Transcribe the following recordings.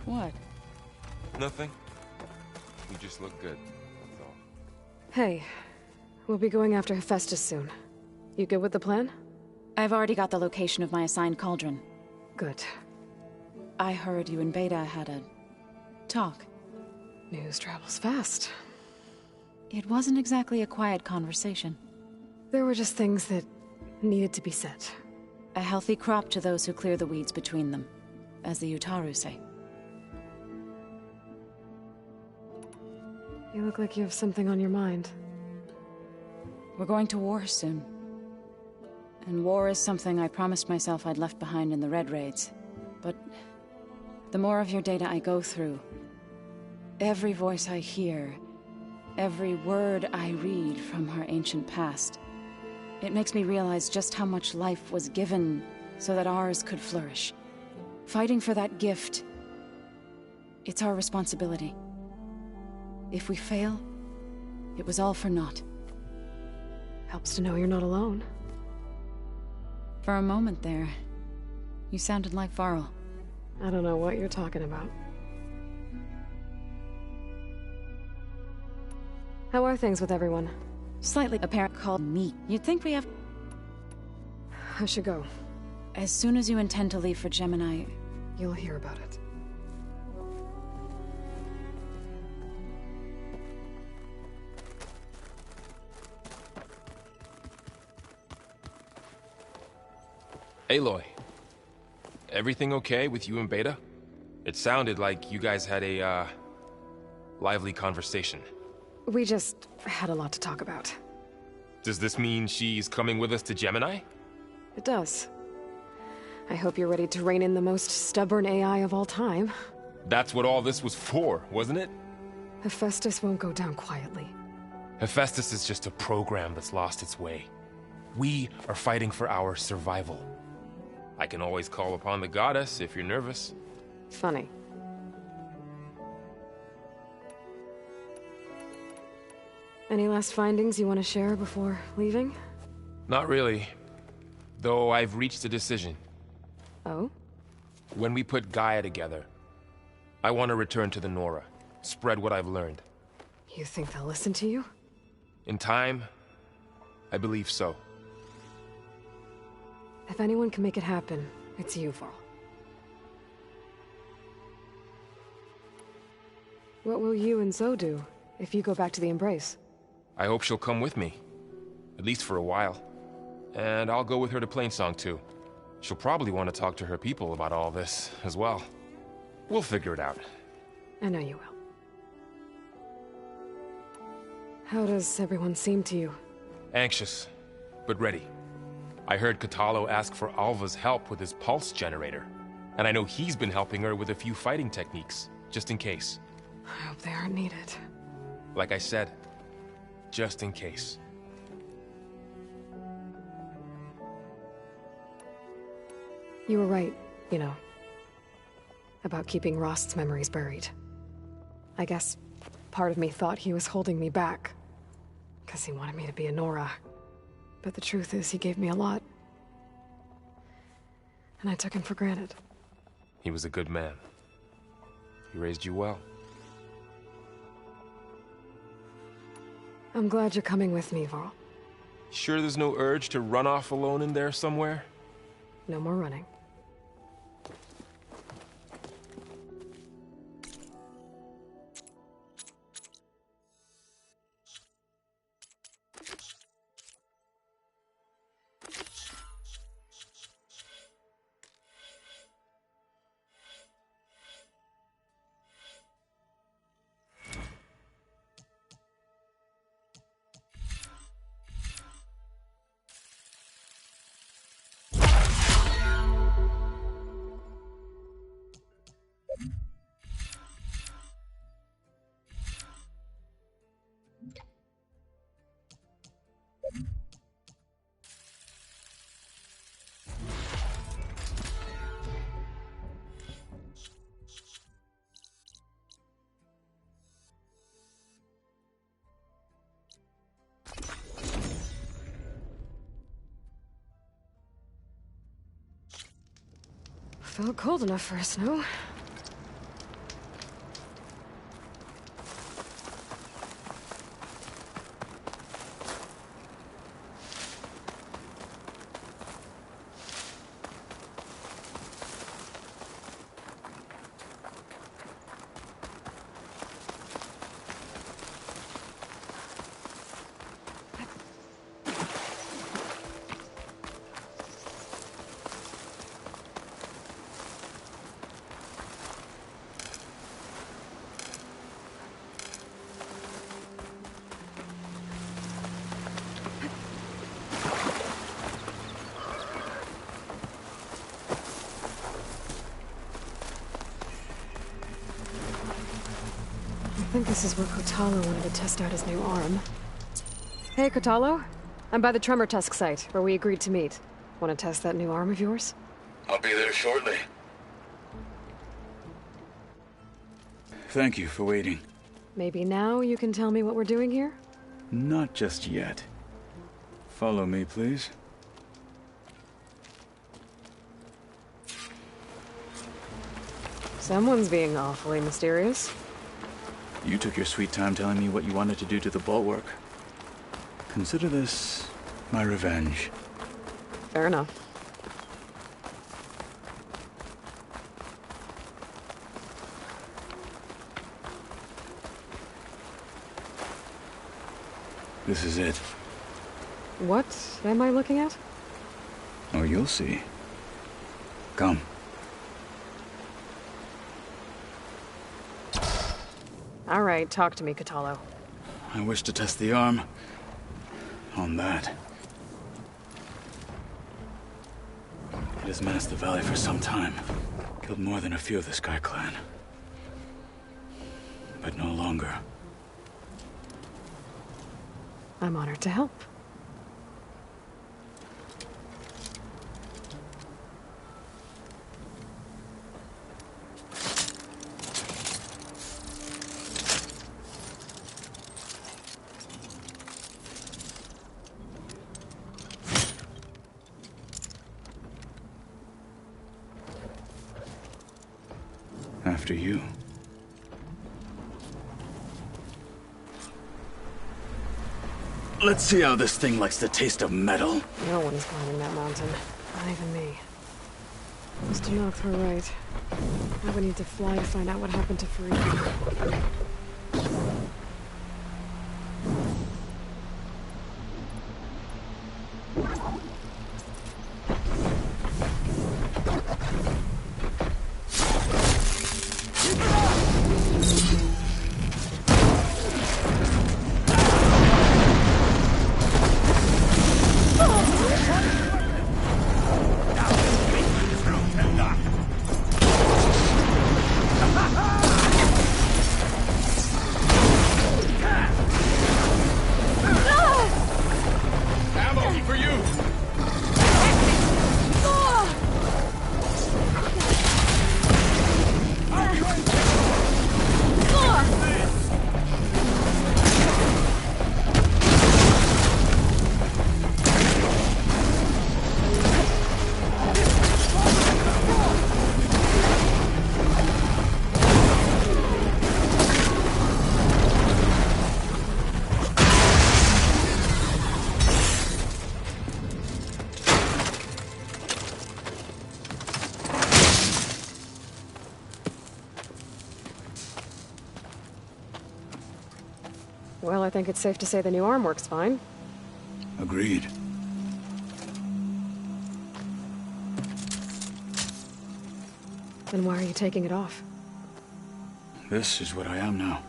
What? Nothing. You just look good, that's all. Hey, we'll be going after Hephaestus soon. You good with the plan? I've already got the location of my assigned cauldron. Good. I heard you and Beta had a talk. News travels fast. It wasn't exactly a quiet conversation. There were just things that needed to be said. A healthy crop to those who clear the weeds between them, as the Utaru say. You look like you have something on your mind. We're going to war soon. And war is something I promised myself I'd left behind in the Red Raids. But the more of your data I go through, every voice I hear, every word I read from our ancient past, it makes me realize just how much life was given so that ours could flourish. Fighting for that gift, it's our responsibility. If we fail, it was all for naught. Helps to know you're not alone. For a moment there, you sounded like Varl. I don't know what you're talking about. How are things with everyone? Slightly apparent called me. You'd think we have... I should go. As soon as you intend to leave for Gemini... You'll hear about it. Aloy, everything okay with you and Beta? It sounded like you guys had a, lively conversation. We just had a lot to talk about. Does this mean she's coming with us to Gemini? It does. I hope you're ready to rein in the most stubborn AI of all time. That's what all this was for, wasn't it? Hephaestus won't go down quietly. Hephaestus is just a program that's lost its way. We are fighting for our survival. I can always call upon the goddess if you're nervous. Funny. Any last findings you want to share before leaving? Not really. Though I've reached a decision. Oh? When we put Gaia together, I want to return to the Nora. Spread what I've learned. You think they'll listen to you? In time, I believe so. If anyone can make it happen, it's you, Varl. What will you and Zoe do if you go back to the Embrace? I hope she'll come with me. At least for a while. And I'll go with her to Plainsong too. She'll probably want to talk to her people about all this as well. We'll figure it out. I know you will. How does everyone seem to you? Anxious, but ready. I heard Kotallo ask for Alva's help with his pulse generator. And I know he's been helping her with a few fighting techniques, just in case. I hope they aren't needed. Like I said, just in case. You were right, you know, about keeping Rost's memories buried. I guess part of me thought he was holding me back, because he wanted me to be a Nora. But the truth is, he gave me a lot. And I took him for granted. He was a good man. He raised you well. I'm glad you're coming with me, Varl. Sure there's no urge to run off alone in there somewhere? No more running. Felt cold enough for a snow. think this is where Kotallo wanted to test out his new arm. Hey, Kotallo. I'm by the Tremor Tusk site, where we agreed to meet. Want to test that new arm of yours? I'll be there shortly. Thank you for waiting. Maybe now you can tell me what we're doing here? Not just yet. Follow me, please. Someone's being awfully mysterious. You took your sweet time telling me what you wanted to do to the bulwark. Consider this my revenge. Fair enough. This is it. What am I looking at? Oh, you'll see. Come. All right, talk to me, Kotallo. I wish to test the arm on that. It has menaced the valley for some time. Killed more than a few of the Sky Clan. But no longer. I'm honored to help. After you. Let's see how this thing likes the taste of metal. No one's climbing that mountain. Not even me. Must knock through right. Now we need to fly to find out what happened to Farid. Well, I think it's safe to say the new arm works fine. Agreed. Then why are you taking it off? This is what I am now.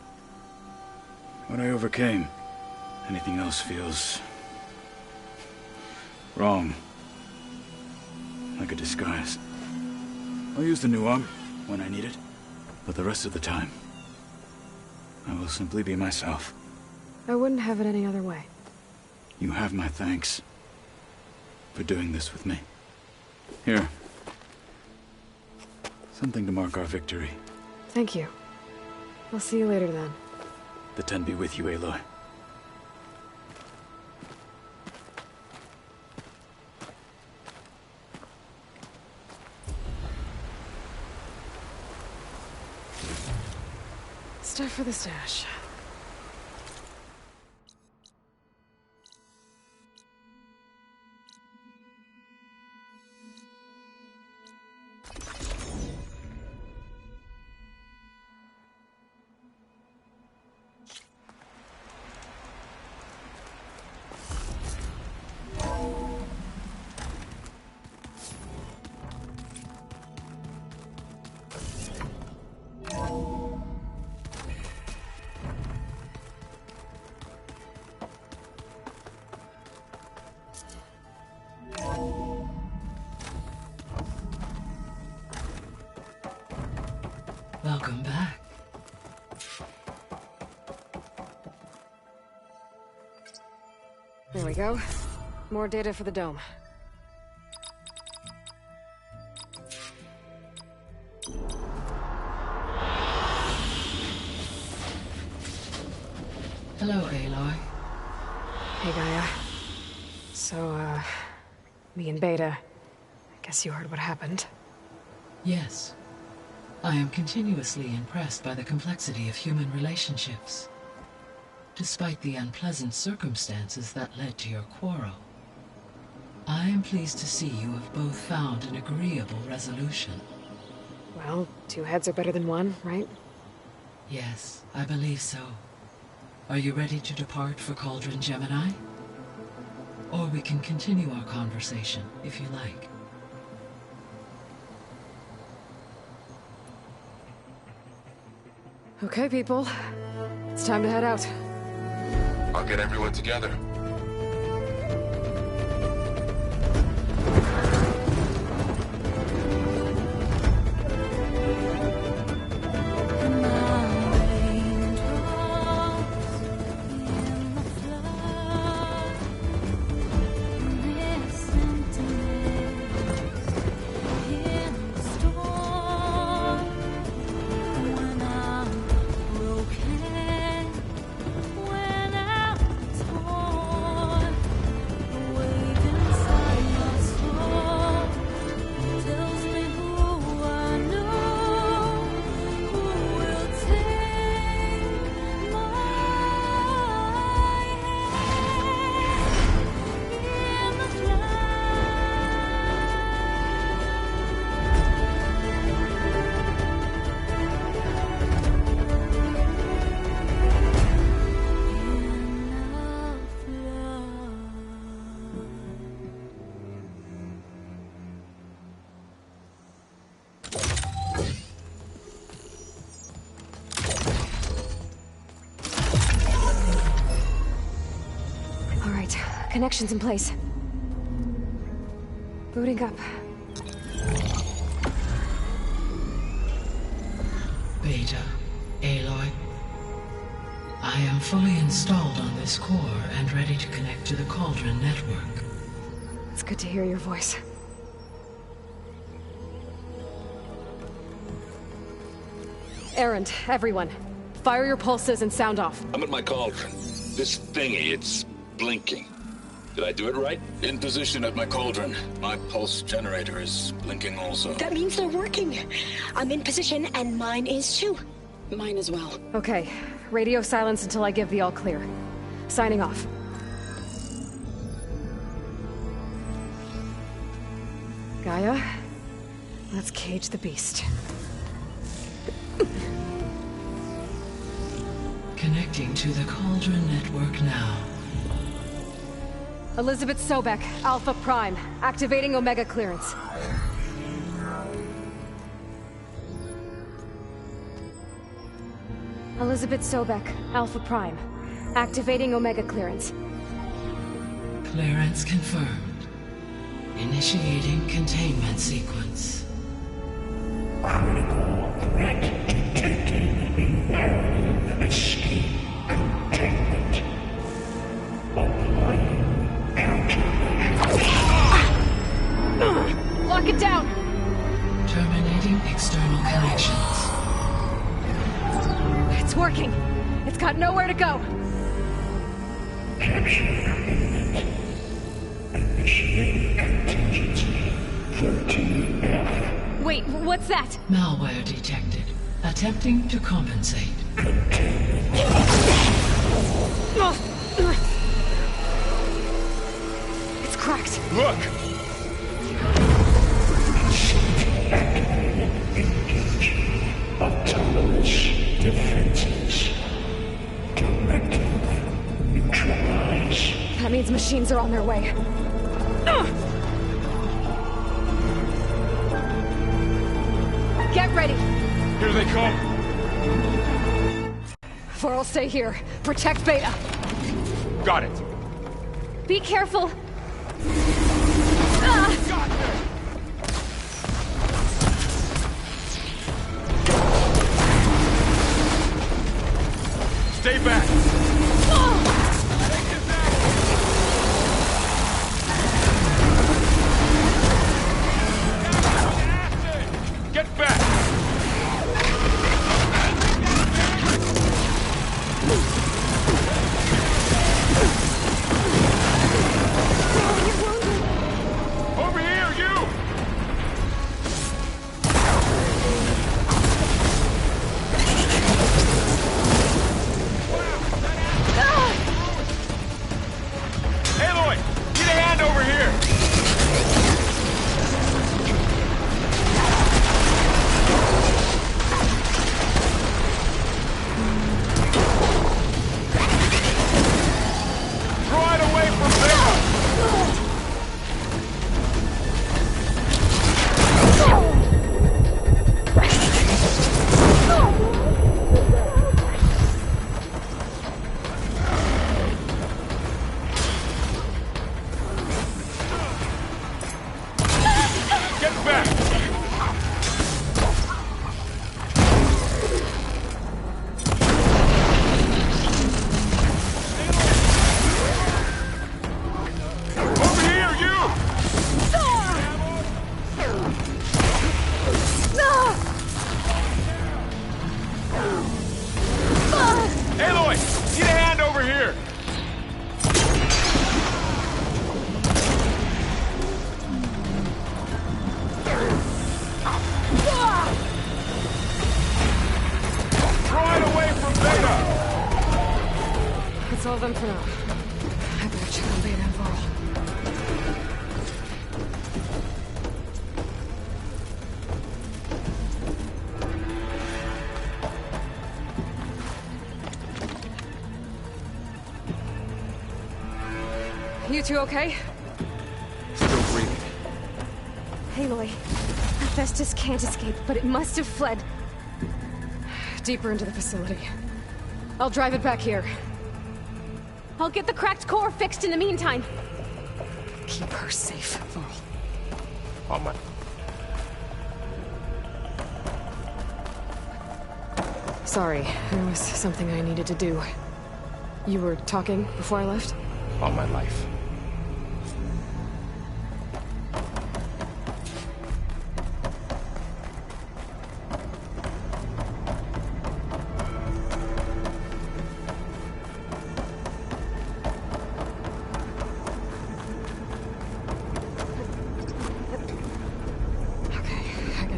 What I overcame. Anything else feels wrong. Like a disguise. I'll use the new arm when I need it, but the rest of the time, I will simply be myself. I wouldn't have it any other way. You have my thanks for doing this with me. Here. Something to mark our victory. Thank you. I'll see you later then. The Ten be with you, Aloy. Stuff for the stash. Welcome back. go. More data for the dome. Hello, Aloy. Hey, Gaia. So, me and Beta. I guess you heard what happened. Yes. I am continuously impressed by the complexity of human relationships. Despite the unpleasant circumstances that led to your quarrel, I am pleased to see you have both found an agreeable resolution. Well, two heads are better than one, right? Yes, I believe so. Are you ready to depart for Cauldron Gemini? Or we can continue our conversation, if you like. Okay, people. It's time to head out. I'll get everyone together. Connections in place. Booting up. Beta, Aloy. I am fully installed on this core and ready to connect to the Cauldron network. It's good to hear your voice. Erend, everyone. Fire your pulses and sound off. I'm at my cauldron. This thingy, it's blinking. Did I do it right? In position at my cauldron. My pulse generator is blinking also. That means they're working. I'm in position, and mine is too. Mine as well. Okay. Radio silence until I give the all clear. Signing off. Gaia, let's cage the beast. Connecting to the Cauldron network now. Elizabeth Sobek, Alpha Prime, activating Omega clearance. Elizabeth Sobek, Alpha Prime, activating Omega clearance. Clearance confirmed. Initiating containment sequence. Critical threat detected. Escape containment. Applying Lock it down! Terminating external connections. It's working. It's got nowhere to go. Capture imminent. Initiate contingency 13F. Wait, what's that? Malware detected. Attempting to compensate. It's cracked. Look! Engage. Autonomous defenses. Directive. Neutralize. That means machines are on their way. Get ready! Here they come! Vor'll stay here. Protect Beta. Got it! Be careful! Got them! Stay back! back! Over here, you! Aloy! Need a hand over here! Throw it away from Beta! That's all of them for now. I better check on Beta and Varl. You two okay? Still breathing. Aloy, Hephaestus can't escape, but it must have fled. Deeper into the facility. I'll drive it back here. I'll get the cracked core fixed in the meantime. Keep her safe, Varl. On my... Sorry, there was something I needed to do. You were talking before I left? All my life.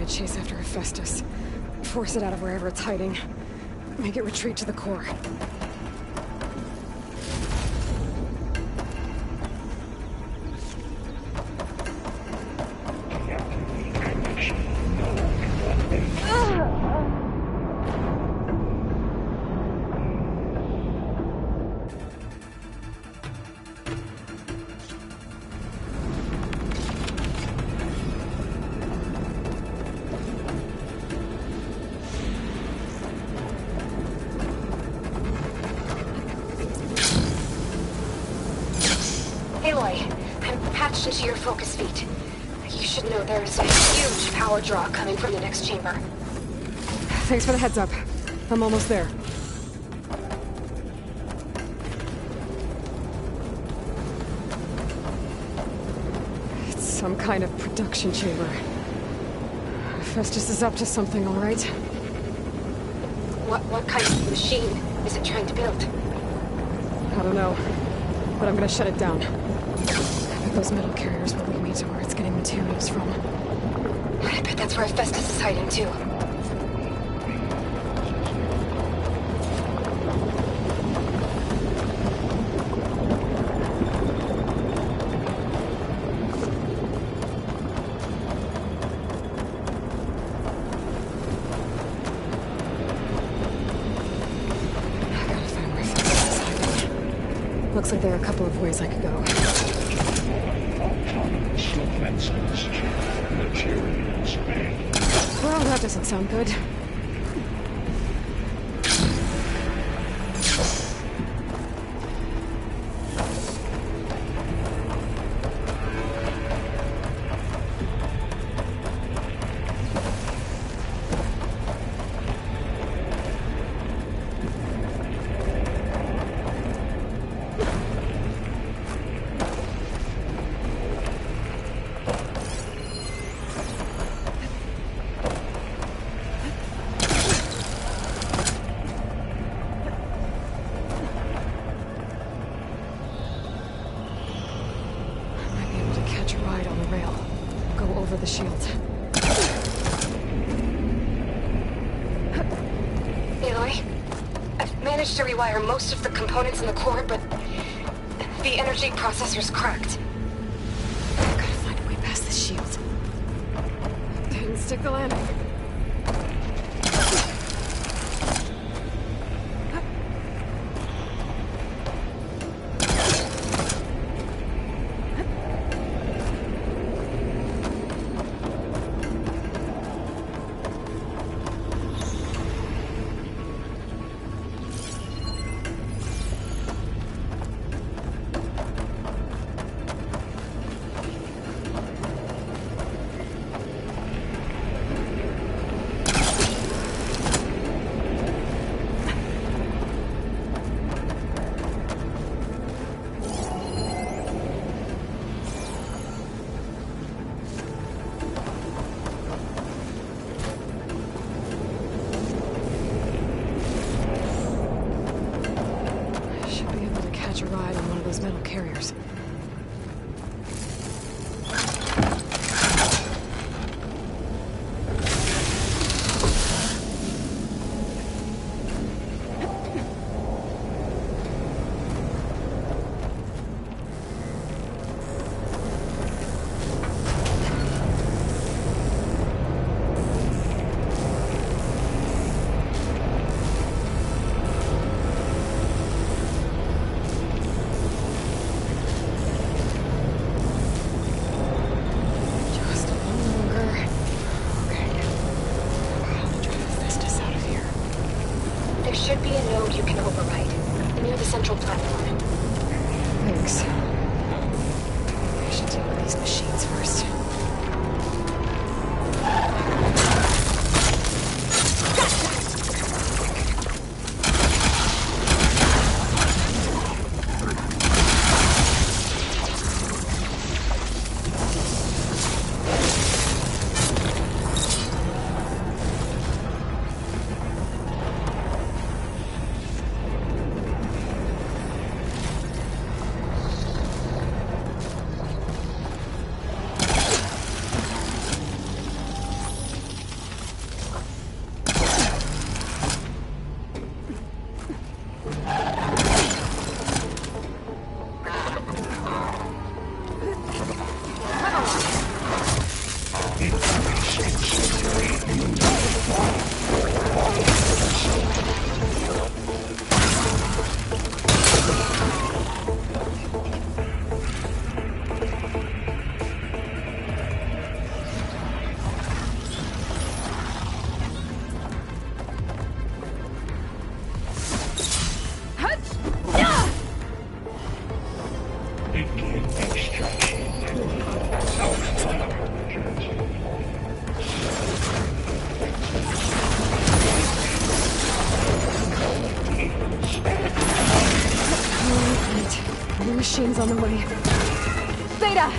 Chase after Hephaestus. Force it out of wherever it's hiding. Make it retreat to the core. Aloy, I'm patched into your focus feed. You should know there's a huge power draw coming from the next chamber. Thanks for the heads up. I'm almost there. It's some kind of production chamber. Hephaestus is up to something, all right? What kind of machine is it trying to build? I don't know, but I'm gonna shut it down. I bet those metal carriers will lead me to where it's getting materials from. I bet that's where Hephaestus is hiding, too. Looks like there are a couple of ways I could go. Well, that doesn't sound good. The shield. Aloy, I've managed to rewire most of the components in the core, but the energy processor's cracked. I've got to find a way past the shield. Didn't stick the landing. Machines on the way. Theta!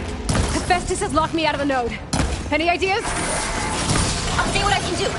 Hephaestus has locked me out of the node. Any ideas? I'll see what I can do.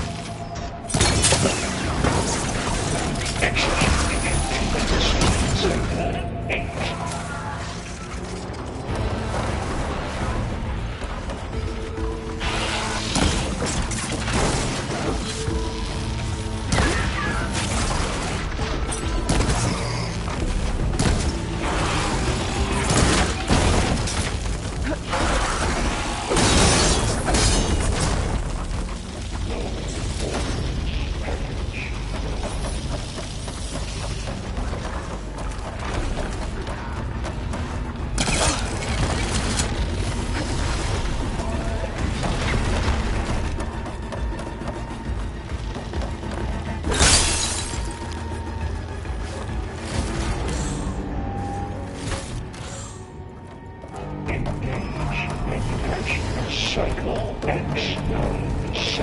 Cycle X97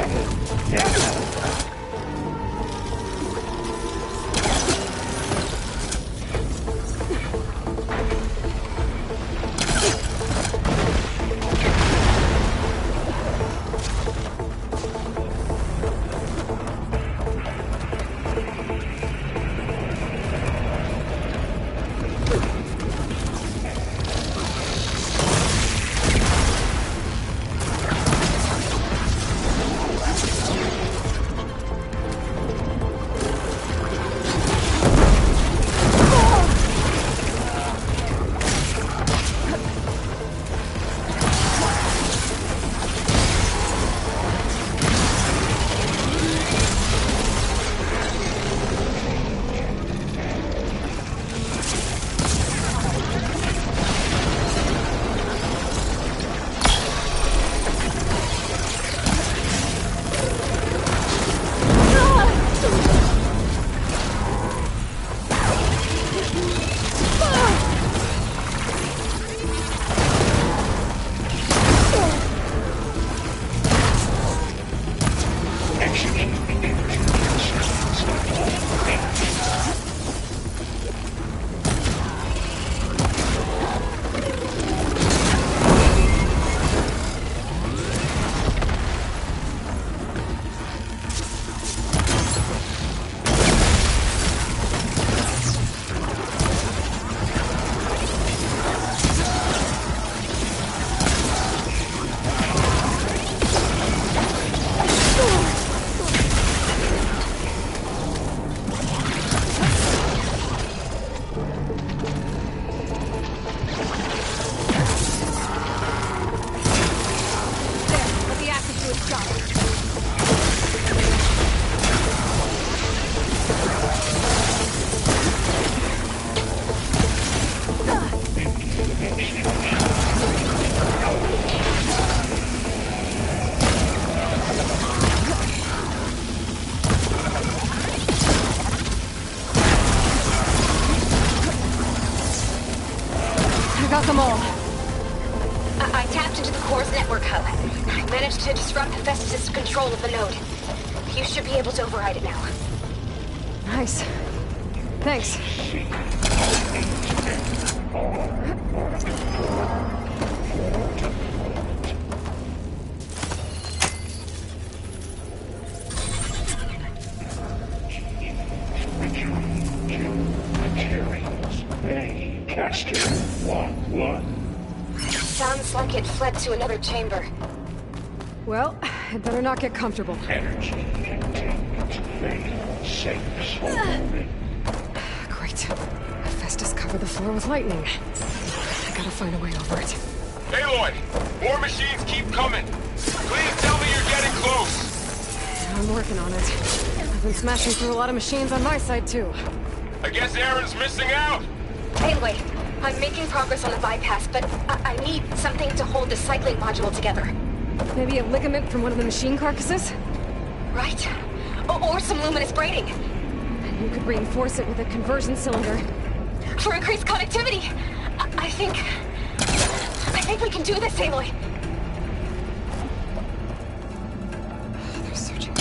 now. Got them all. I tapped into the core's network hub. I managed to disrupt Hephaestus' control of the node. You should be able to override it now. Nice. Thanks. Caster 1-1. Sounds like it fled to another chamber. Well, I'd better not get comfortable. Energy containment failed. Safe holding. Great. Hephaestus covered the floor with lightning. I gotta find a way over it. Aloy! More machines keep coming! Please tell me you're getting I'm working on it. I've been smashing through a lot of machines on my side, too. I guess Aaron's missing out! Anyway, I'm making progress on the bypass, but I need something to hold the cycling module together. Maybe a ligament from one of the machine carcasses? Right? Or some luminous braiding. And you could reinforce it with a conversion cylinder. For increased connectivity! I think we can do this, Aloy. They're searching.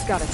Got it.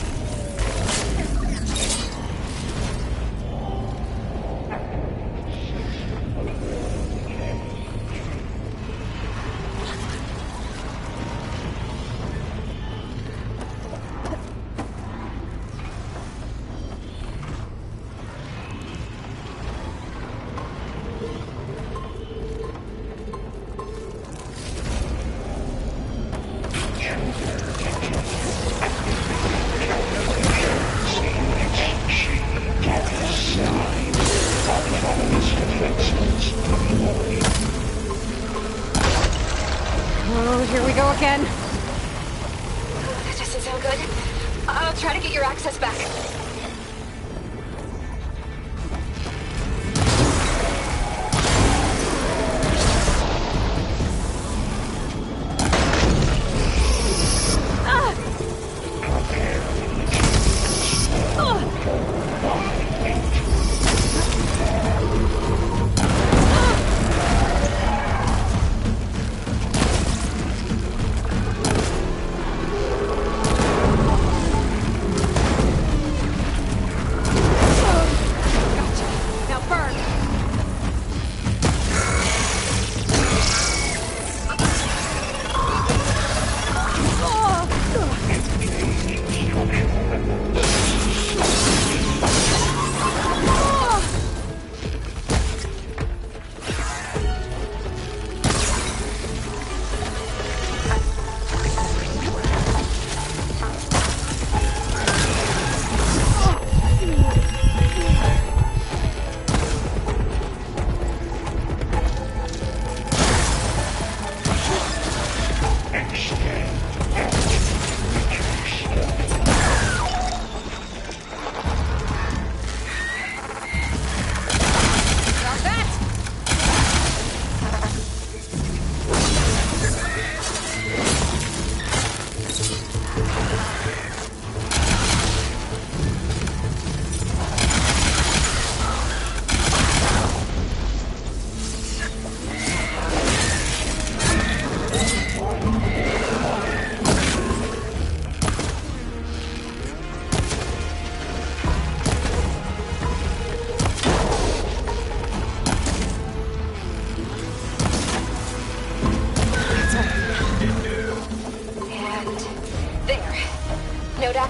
Oh, here we go again. That doesn't sound good. I'll try to get your access back.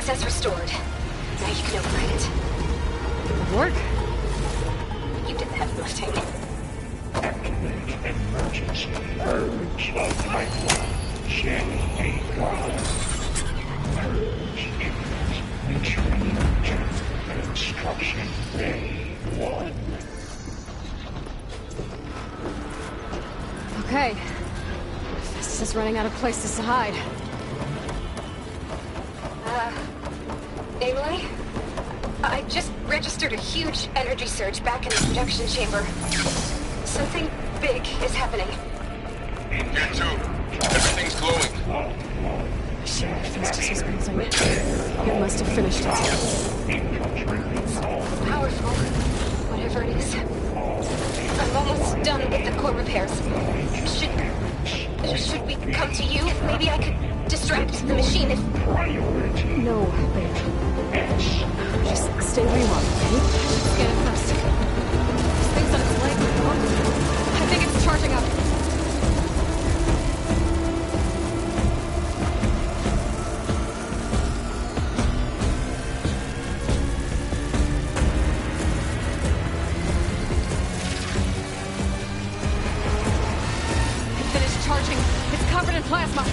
access restored. Now you can override it. Good work. You did the heavy lifting. Activate emergency urge of pipeline. J.A. God. Urge imminent. Entering to construction bay 1. Okay. Festus is running out of places to hide. Aloy? I just registered a huge energy surge back in the production chamber. Something big is happening. Here too. Everything's glowing. Shit, Festus is building. It must have finished it. Powerful. Whatever it is. I'm almost done with the core repairs. Should we come to you? Maybe I could distract the machine if... No, babe. Just stay where you are, okay? Scan it first. This thing's on its leg. I think it's charging up. It finished charging. It's covered in plasma.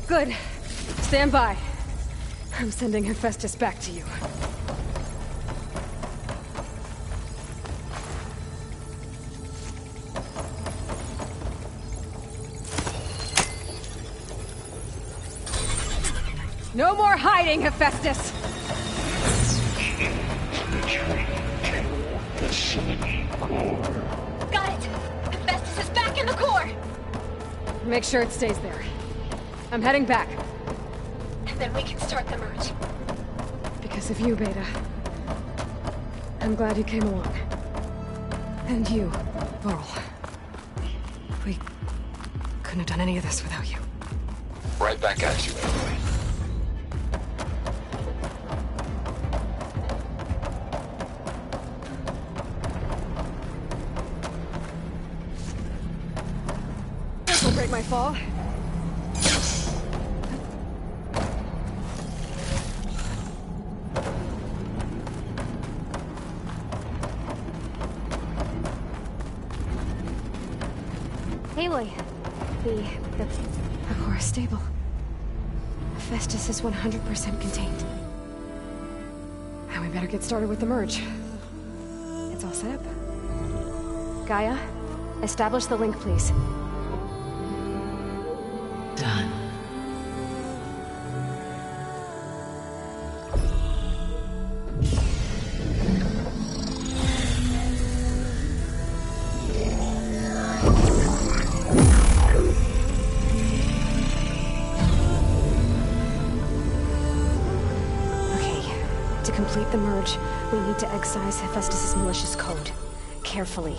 Good. Stand by. I'm sending Hephaestus back to you. No more hiding, Hephaestus! Got it! Hephaestus is back in the core! Make sure it stays there. I'm heading back. And then we can start the merge. Because of you, Beta. I'm glad you came along. And you, Varl. We couldn't have done any of this without you. Right back at you, Aloy. my fall. Aloy, the core is stable. Hephaestus is 100% contained. And we better get started with the merge. It's all set up. Gaia, establish the link, please. Done. To complete the merge, we need to excise Hephaestus' malicious code. Carefully.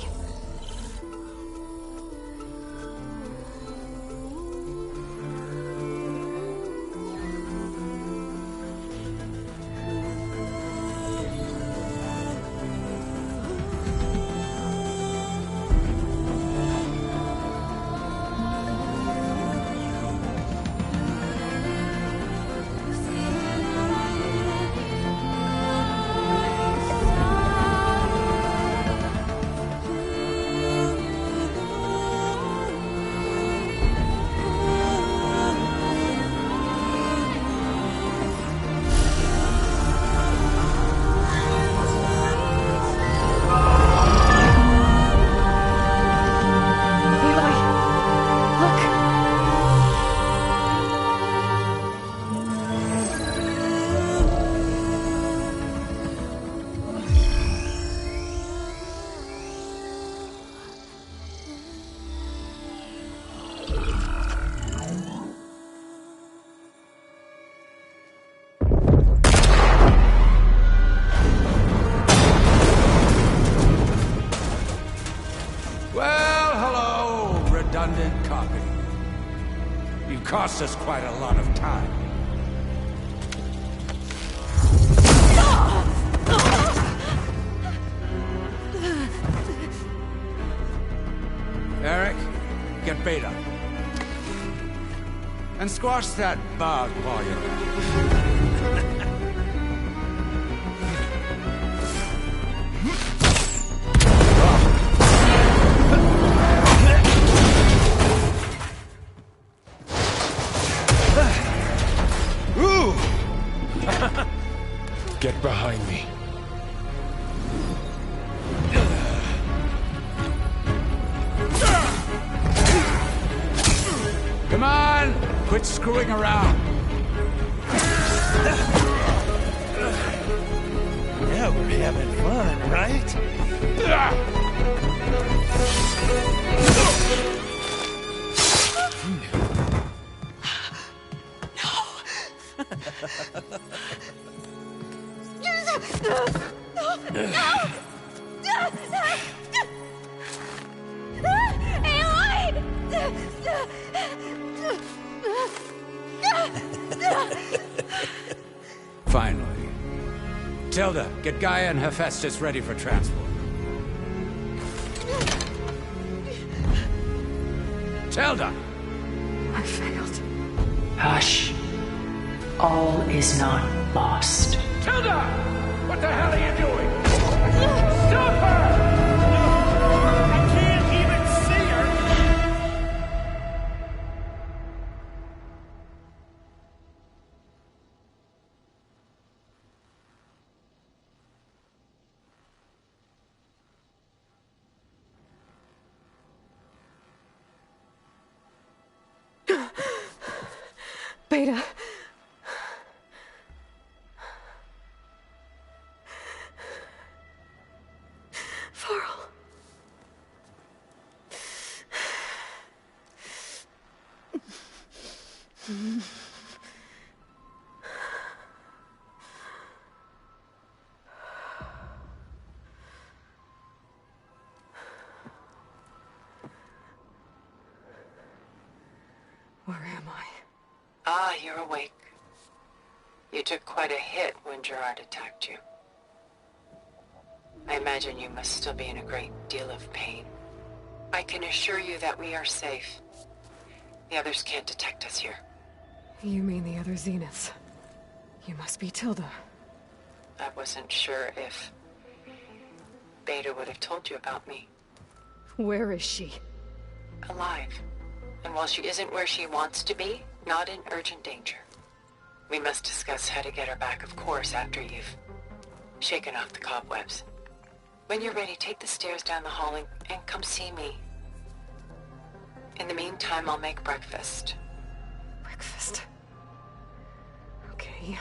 Cost us quite a lot of time. Eric, get Beta. And squash that bug while you're at it. Get behind me. Come on! Quit screwing around. Yeah, we're having fun, right? Finally. Tilda, get Gaia and Hephaestus ready for transport. Tilda! I failed. Hush. All is not lost. Tilda! What the hell are you doing? Stop her! I can't even see her! Beta. Varl. Where am I? Ah, you're awake. You took quite a hit when Gerard attacked you. I imagine you must still be in a great deal of pain. I can assure you that we are safe. The others can't detect us here. You mean the other Zeniths? You must be Tilda. I wasn't sure if Beta would have told you about me. Where is she? Alive. And while she isn't where she wants to be, not in urgent danger. We must discuss how to get her back, of course, after you've shaken off the cobwebs. When you're ready, take the stairs down the hall and come see me. In the meantime, I'll make breakfast. Breakfast? Okay.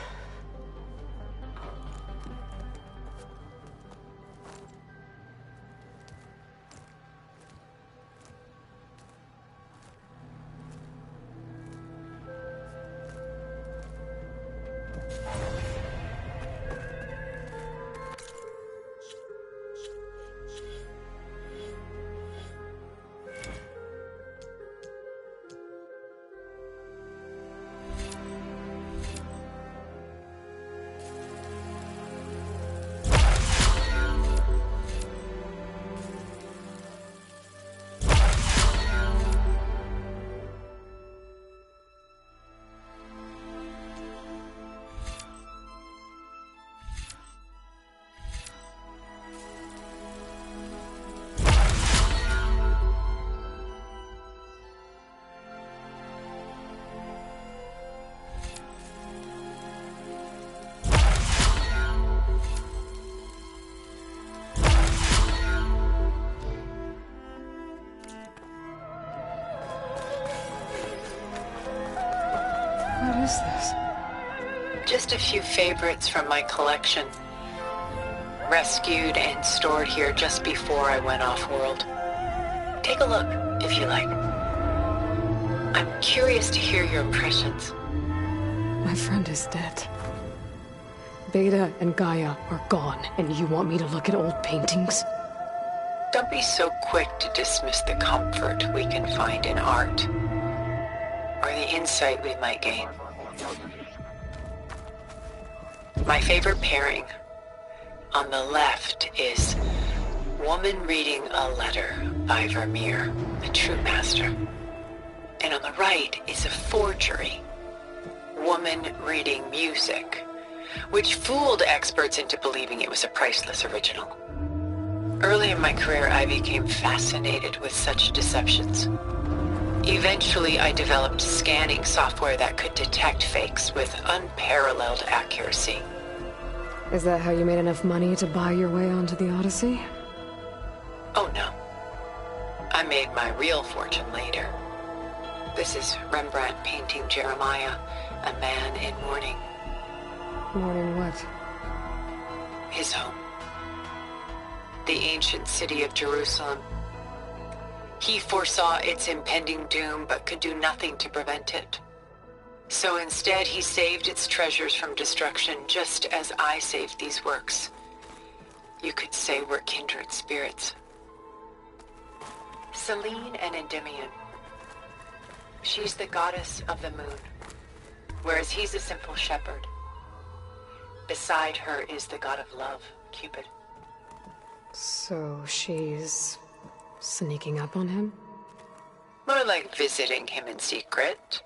What is this? Just a few favorites from my collection. Rescued and stored here just before I went off-world. Take a look, if you like. I'm curious to hear your impressions. My friend is dead. Beta and Gaia are gone, and you want me to look at old paintings? Don't be so quick to dismiss the comfort we can find in art, or the insight we might gain. My favorite pairing on the left is Woman Reading a Letter by Vermeer, a true master. And on the right is a forgery, Woman Reading Music, which fooled experts into believing it was a priceless original. Early in my career, I became fascinated with such deceptions. Eventually, I developed scanning software that could detect fakes with unparalleled accuracy. Is that how you made enough money to buy your way onto the Odyssey? Oh no. I made my real fortune later. This is Rembrandt painting Jeremiah, a man in mourning. Mourning what? His home. The ancient city of Jerusalem. He foresaw its impending doom, but could do nothing to prevent it. So instead, he saved its treasures from destruction, just as I saved these works. You could say we're kindred spirits. Selene and Endymion. She's the goddess of the moon, whereas he's a simple shepherd. Beside her is the god of love, Cupid. So she's sneaking up on him? More like visiting him in secret.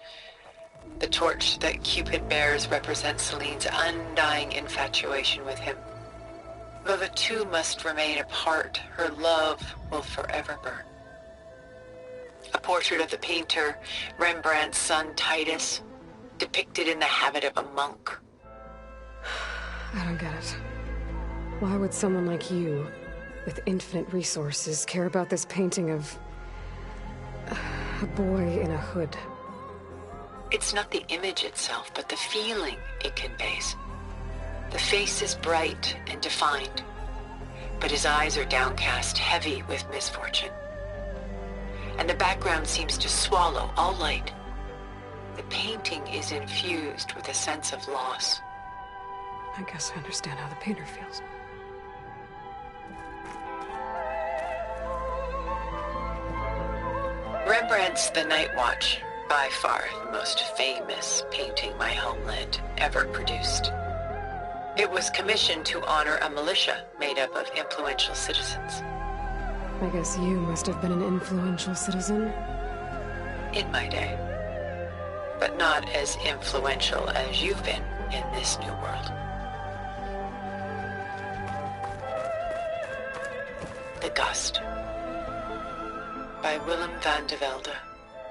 The torch that Cupid bears represents Selene's undying infatuation with him. Though the two must remain apart, her love will forever burn. A portrait of the painter, Rembrandt's son Titus, depicted in the habit of a monk. I don't get it. Why would someone like you, with infinite resources, care about this painting of a boy in a hood? It's not the image itself, but the feeling it conveys. The face is bright and defined, but his eyes are downcast, heavy with misfortune. And the background seems to swallow all light. The painting is infused with a sense of loss. I guess I understand how the painter feels. Rembrandt's The Night Watch, by far the most famous painting my homeland ever produced. It was commissioned to honor a militia made up of influential citizens. I guess you must have been an influential citizen. In my day. but not as influential as you've been in this new world. The Gust by Willem van de Velde,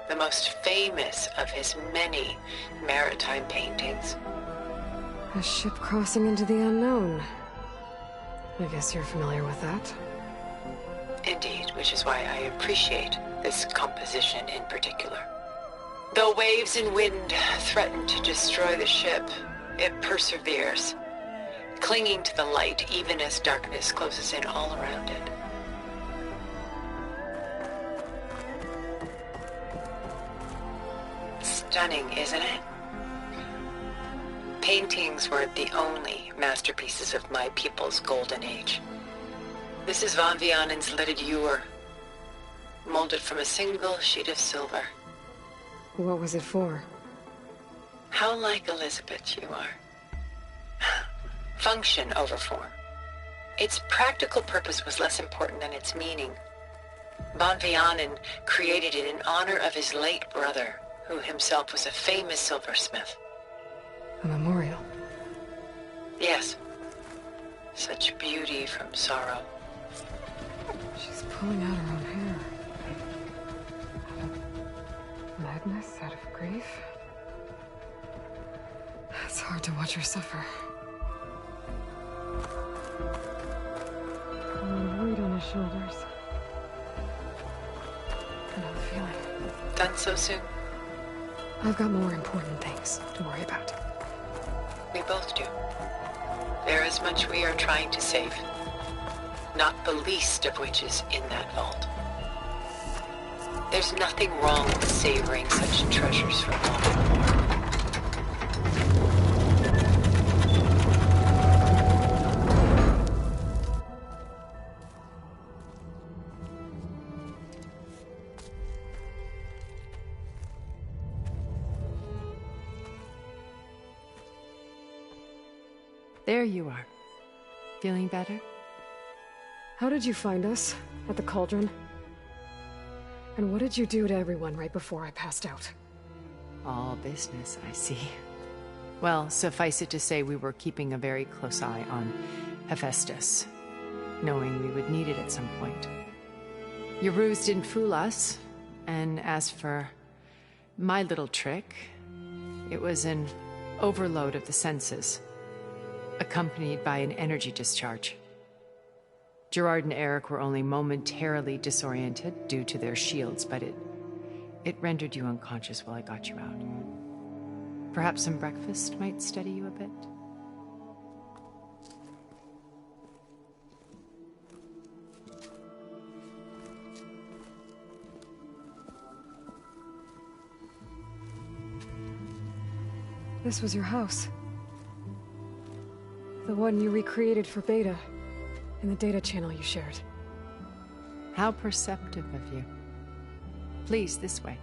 the most famous of his many maritime paintings. A ship crossing into the unknown. I guess you're familiar with that. Indeed, which is why I appreciate this composition in particular. Though waves and wind threaten to destroy the ship, it perseveres, clinging to the light even as darkness closes in all around it. Stunning, isn't it? Paintings weren't the only masterpieces of my people's golden age. This is Van Vianen's leaded ewer, molded from a single sheet of silver. What was it for? How like Elizabeth you are. Function over form. Its practical purpose was less important than its meaning. Van Vianen created it in honor of his late brother, who himself was a famous silversmith. A memorial? Yes. Such beauty from sorrow. She's pulling out her own hair. Madness out of grief? It's hard to watch her suffer. A weight on his shoulders. I know the feeling. Done so soon? I've got more important things to worry about. We both do. There is much we are trying to save. Not the least of which is in that vault. There's nothing wrong with savoring such treasures from long. There you are. Feeling better? How did you find us? At the Cauldron? And what did you do to everyone right before I passed out? All business, I see. Well, suffice it to say we were keeping a very close eye on Hephaestus, knowing we would need it at some point. Your ruse didn't fool us, and as for my little trick, it was an overload of the senses, accompanied by an energy discharge. Gerard and Eric were only momentarily disoriented due to their shields, but it rendered you unconscious while I got you out. Perhaps some breakfast might steady you a bit? This was your house. The one you recreated for Beta, in the data channel you shared. How perceptive of you. Please, this way.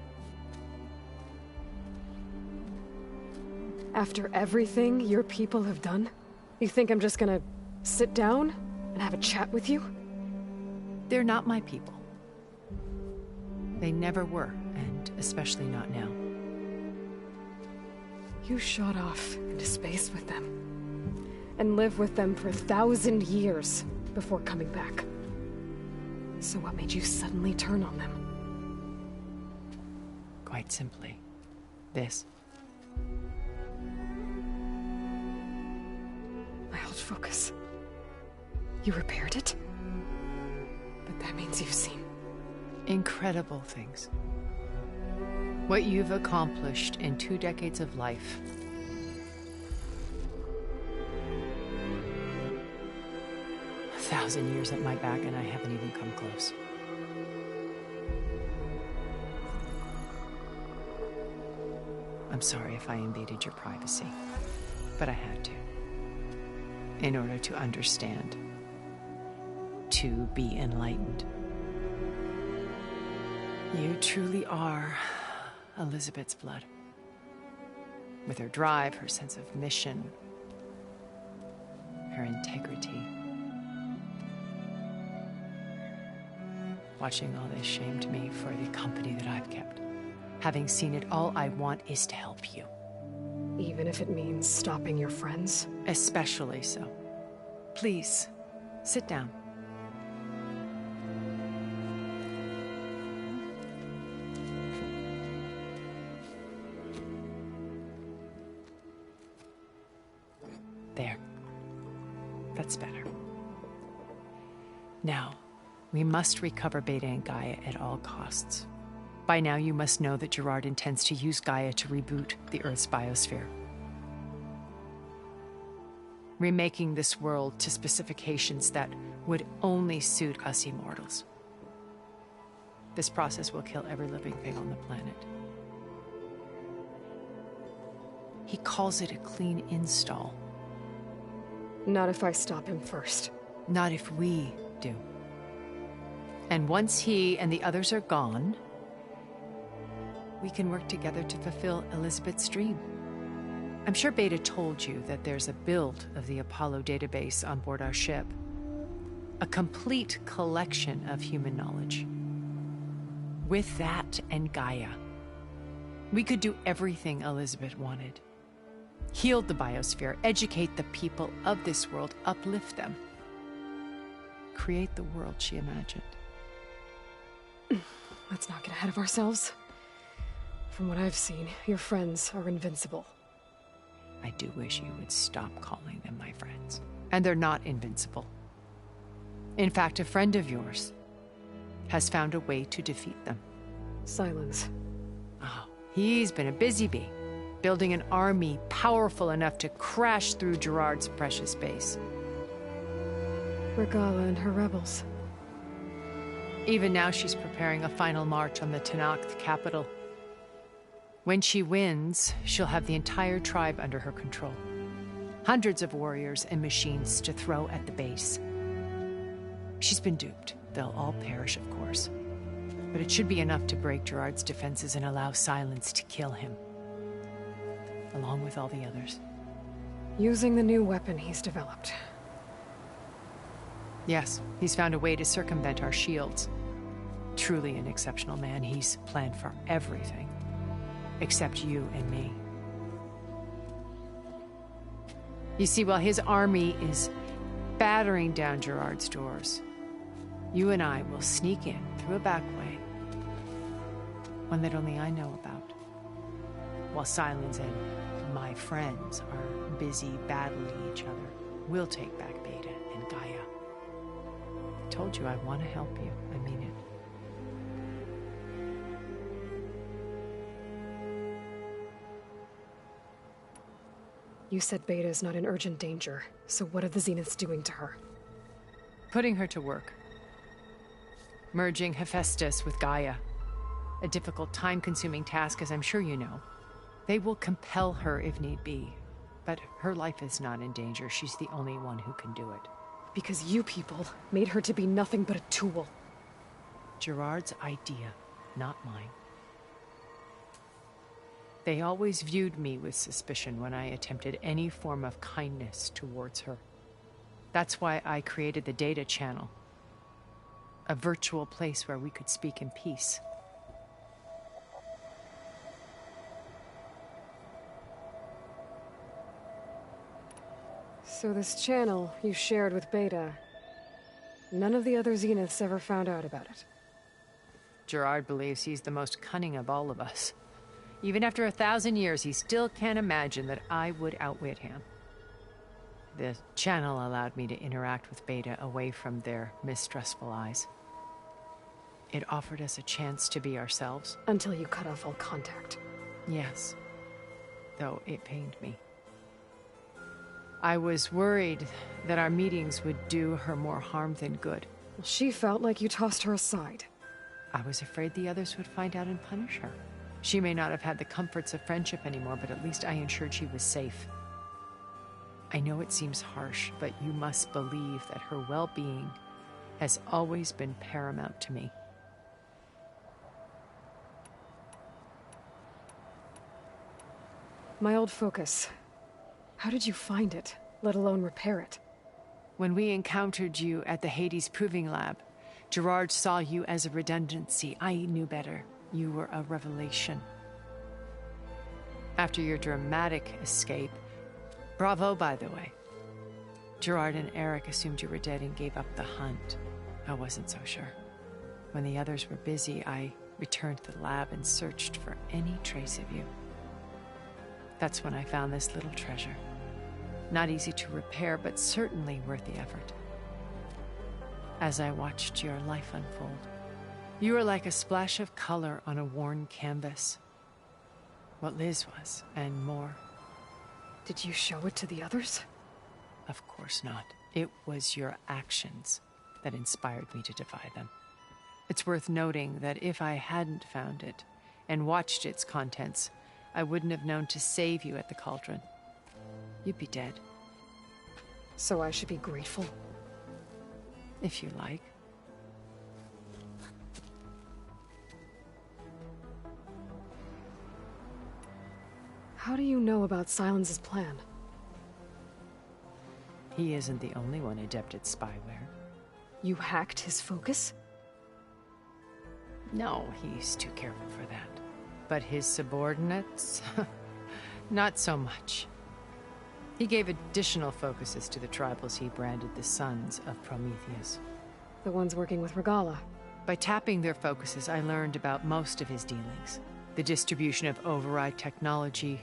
After everything your people have done, you think I'm just gonna sit down and have a chat with you? They're not my people. They never were, and especially not now. You shot off into space with them, and lived with them for 1,000 years before coming back. So what made you suddenly turn on them? Quite simply, this. My old focus. You repaired it? But that means you've seen... incredible things. What you've accomplished in 2 decades of life. A 1,000 years at my back and I haven't even come close. I'm sorry if I invaded your privacy, but I had to. In order to understand. To be enlightened. You truly are Elizabeth's blood. With her drive, her sense of mission, her integrity. Watching all this shamed me for the company that I've kept. Having seen it, all I want is to help you. Even if it means stopping your friends? Especially so. Please, sit down. There. That's better. Now, we must recover Beta and Gaia at all costs. By now, you must know that Gerard intends to use Gaia to reboot the Earth's biosphere. Remaking this world to specifications that would only suit us immortals. This process will kill every living thing on the planet. He calls it a clean install. Not if I stop him first. Not if we do. And once he and the others are gone, we can work together to fulfill Elizabeth's dream. I'm sure Beta told you that there's a build of the Apollo database on board our ship. A complete collection of human knowledge. With that and Gaia, we could do everything Elizabeth wanted. Heal the biosphere, educate the people of this world, uplift them. Create the world she imagined. Let's not get ahead of ourselves. From what I've seen, your friends are invincible. I do wish you would stop calling them my friends. And they're not invincible. In fact, a friend of yours has found a way to defeat them. Silence. Oh, he's been a busy bee, building an army powerful enough to crash through Gerard's precious base. Regalla and her rebels. Even now, she's preparing a final march on the Tenakth capital. When she wins, she'll have the entire tribe under her control. Hundreds of warriors and machines to throw at the base. She's been duped. They'll all perish, of course. But it should be enough to break Gerard's defenses and allow Silence to kill him. Along with all the others. Using the new weapon he's developed. Yes, he's found a way to circumvent our shields. Truly an exceptional man. He's planned for everything. Except you and me. You see, while his army is battering down Gerard's doors, you and I will sneak in through a back way. One that only I know about. While Silence and my friends are busy battling each other, we'll take back Beta and Gaia. I told you I want to help you. I mean it. You said Beta is not in urgent danger, so what are the Zeniths doing to her? Putting her to work. Merging Hephaestus with Gaia. A difficult, time-consuming task, as I'm sure you know. They will compel her if need be, but her life is not in danger. She's the only one who can do it. Because you people made her to be nothing but a tool. Gerard's idea, not mine. They always viewed me with suspicion when I attempted any form of kindness towards her. That's why I created the data channel. A virtual place where we could speak in peace. So this channel you shared with Beta, none of the other Zeniths ever found out about it? Gerard believes he's the most cunning of all of us. Even after 1,000 years, he still can't imagine that I would outwit him. The channel allowed me to interact with Beta away from their mistrustful eyes. It offered us a chance to be ourselves. Until you cut off all contact. Yes. Though it pained me. I was worried that our meetings would do her more harm than good. Well, she felt like you tossed her aside. I was afraid the others would find out and punish her. She may not have had the comforts of friendship anymore, but at least I ensured she was safe. I know it seems harsh, but you must believe that her well-being has always been paramount to me. My old focus. How did you find it, let alone repair it? When we encountered you at the Hades Proving Lab, Gerard saw you as a redundancy. I knew better. You were a revelation. After your dramatic escape, bravo, by the way. Gerard and Eric assumed you were dead and gave up the hunt. I wasn't so sure. When the others were busy, I returned to the lab and searched for any trace of you. That's when I found this little treasure. Not easy to repair, but certainly worth the effort. As I watched your life unfold, you were like a splash of color on a worn canvas. What Liz was, and more. Did you show it to the others? Of course not. It was your actions that inspired me to defy them. It's worth noting that if I hadn't found it and watched its contents, I wouldn't have known to save you at the cauldron. You'd be dead. So I should be grateful? If you like. How do you know about Silence's plan? He isn't the only one adept at spyware. You hacked his focus? No, he's too careful for that. But his subordinates? Not so much. He gave additional focuses to the tribals he branded the Sons of Prometheus. The ones working with Regalla. By tapping their focuses, I learned about most of his dealings. The distribution of override technology,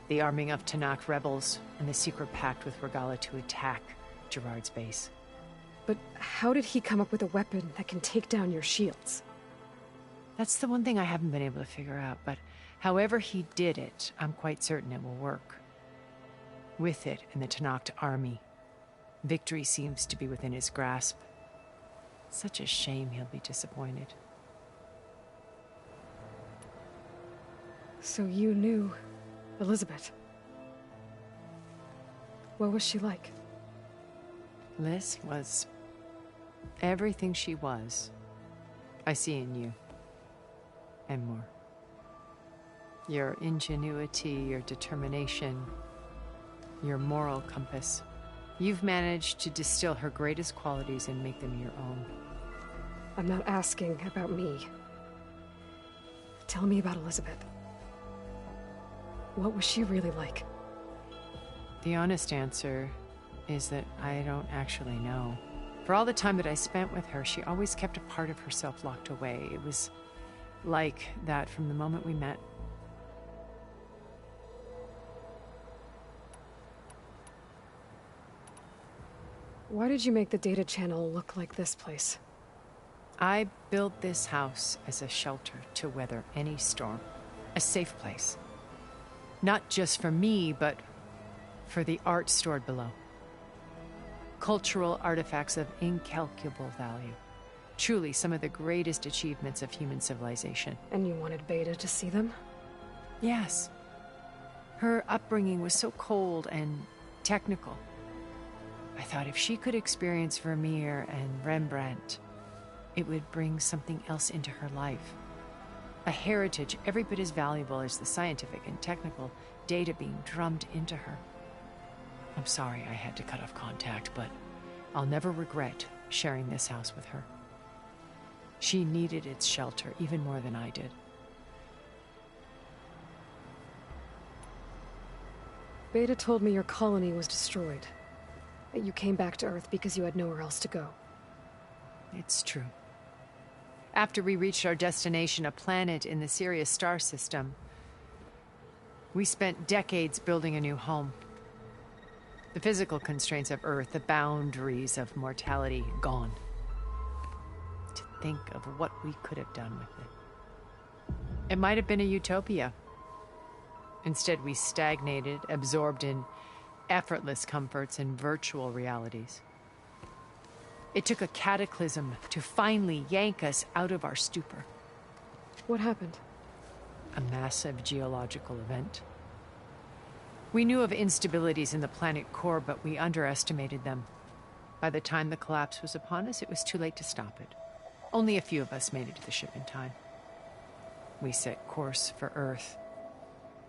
the arming of Tanakh rebels, and the secret pact with Regalla to attack Gerard's base. But how did he come up with a weapon that can take down your shields? That's the one thing I haven't been able to figure out, but however he did it, I'm quite certain it will work. With it and the Tanakh army, victory seems to be within his grasp. Such a shame he'll be disappointed. So you knew Elizabeth. What was she like? Liz was everything she was. I see in you. And more. Your ingenuity, your determination, your moral compass. You've managed to distill her greatest qualities and make them your own. I'm not asking about me. Tell me about Elizabeth. What was she really like? The honest answer is that I don't actually know. For all the time that I spent with her, she always kept a part of herself locked away. It was like that from the moment we met. Why did you make the data channel look like this place? I built this house as a shelter to weather any storm. A safe place. Not just for me, but for the art stored below. Cultural artifacts of incalculable value. Truly some of the greatest achievements of human civilization. And you wanted Beta to see them? Yes. Her upbringing was so cold and technical. I thought if she could experience Vermeer and Rembrandt, it would bring something else into her life. A heritage every bit as valuable as the scientific and technical data being drummed into her. I'm sorry I had to cut off contact, but I'll never regret sharing this house with her. She needed its shelter even more than I did. Beta told me your colony was destroyed. That you came back to Earth because you had nowhere else to go. It's true. After we reached our destination, a planet in the Sirius star system, we spent decades building a new home. The physical constraints of Earth, the boundaries of mortality, gone. To think of what we could have done with it. It might have been a utopia. Instead, we stagnated, absorbed in effortless comforts and virtual realities. It took a cataclysm to finally yank us out of our stupor. What happened? A massive geological event. We knew of instabilities in the planet core, but we underestimated them. By the time the collapse was upon us, it was too late to stop it. Only a few of us made it to the ship in time. We set course for Earth,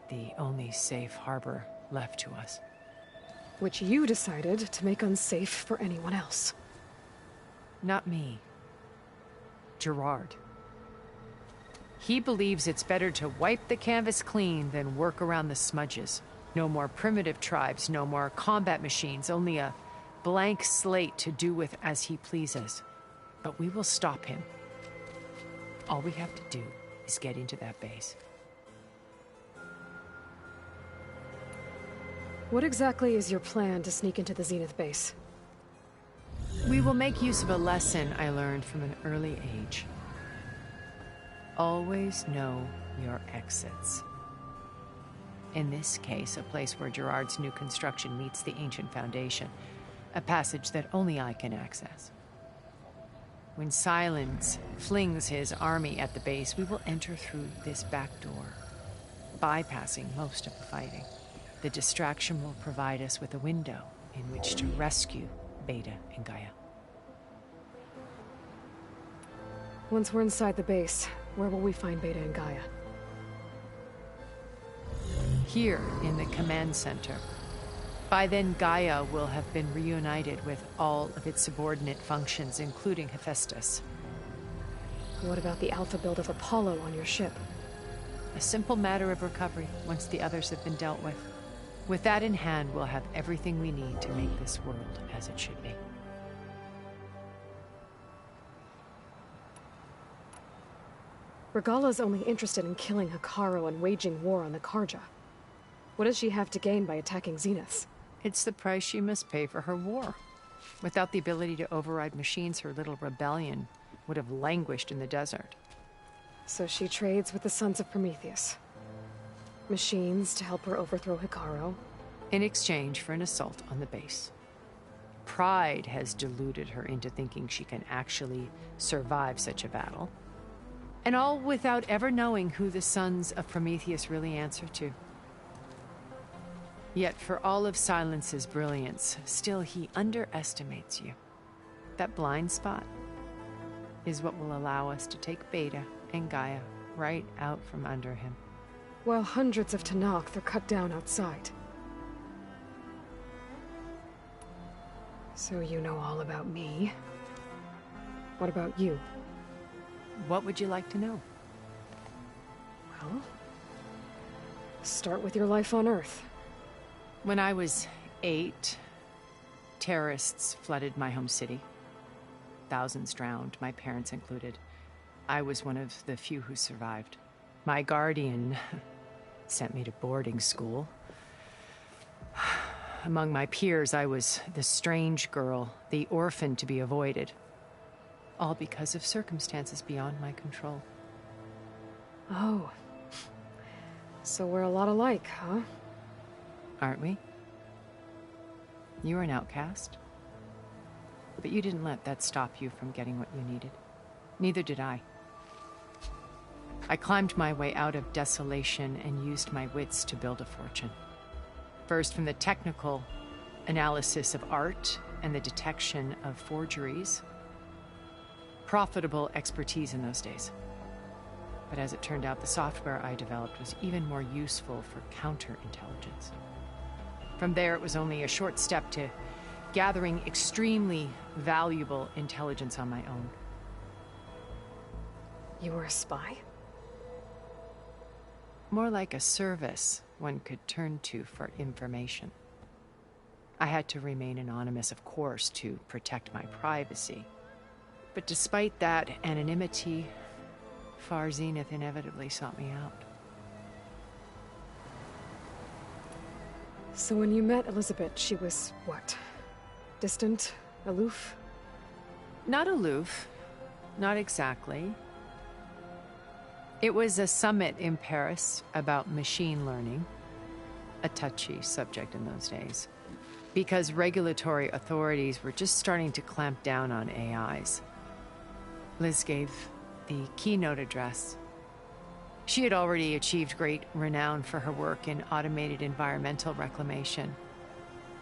the only safe harbor left to us. Which you decided to make unsafe for anyone else. Not me. Gerard. He believes it's better to wipe the canvas clean than work around the smudges. No more primitive tribes, no more combat machines, only a blank slate to do with as he pleases. But we will stop him. All we have to do is get into that base. What exactly is your plan to sneak into the Zenith base? We will make use of a lesson I learned from an early age. Always know your exits. In this case, a place where Gerard's new construction meets the ancient foundation, a passage that only I can access. When Silence flings his army at the base, we will enter through this back door, bypassing most of the fighting. The distraction will provide us with a window in which to rescue Beta and Gaia. Once we're inside the base, where will we find Beta and Gaia? Here in the command center. By then, Gaia will have been reunited with all of its subordinate functions, including Hephaestus. What about the alpha build of Apollo on your ship? A simple matter of recovery once the others have been dealt with. With that in hand, we'll have everything we need to make this world as it should be. Regala's only interested in killing Hekarro and waging war on the Karja. What does she have to gain by attacking Zenith? It's the price she must pay for her war. Without the ability to override machines, her little rebellion would have languished in the desert. So she trades with the Sons of Prometheus. Machines to help her overthrow Hekarro. In exchange for an assault on the base. Pride has deluded her into thinking she can actually survive such a battle. And all without ever knowing who the Sons of Prometheus really answer to. Yet for all of Silence's brilliance, still he underestimates you. That blind spot is what will allow us to take Beta and Gaia right out from under him. While hundreds of Tenakth are cut down outside. So you know all about me. What about you? What would you like to know? Well, start with your life on Earth. When I was 8, terrorists flooded my home city. Thousands drowned, my parents included. I was one of the few who survived. My guardian sent me to boarding school. Among my peers, I was the strange girl, the orphan to be avoided. All because of circumstances beyond my control. Oh. So we're a lot alike, huh? Aren't we? You were an outcast. But you didn't let that stop you from getting what you needed. Neither did I. I climbed my way out of desolation and used my wits to build a fortune. First from the technical analysis of art and the detection of forgeries. Profitable expertise in those days. But as it turned out, the software I developed was even more useful for counterintelligence. From there, it was only a short step to gathering extremely valuable intelligence on my own. You were a spy? More like a service one could turn to for information. I had to remain anonymous, of course, to protect my privacy. But despite that anonymity, Far Zenith inevitably sought me out. So when you met Elizabeth, she was, what? Distant? Aloof? Not aloof. Not exactly. It was a summit in Paris about machine learning. A touchy subject in those days. Because regulatory authorities were just starting to clamp down on AIs. Liz gave the keynote address. She had already achieved great renown for her work in automated environmental reclamation.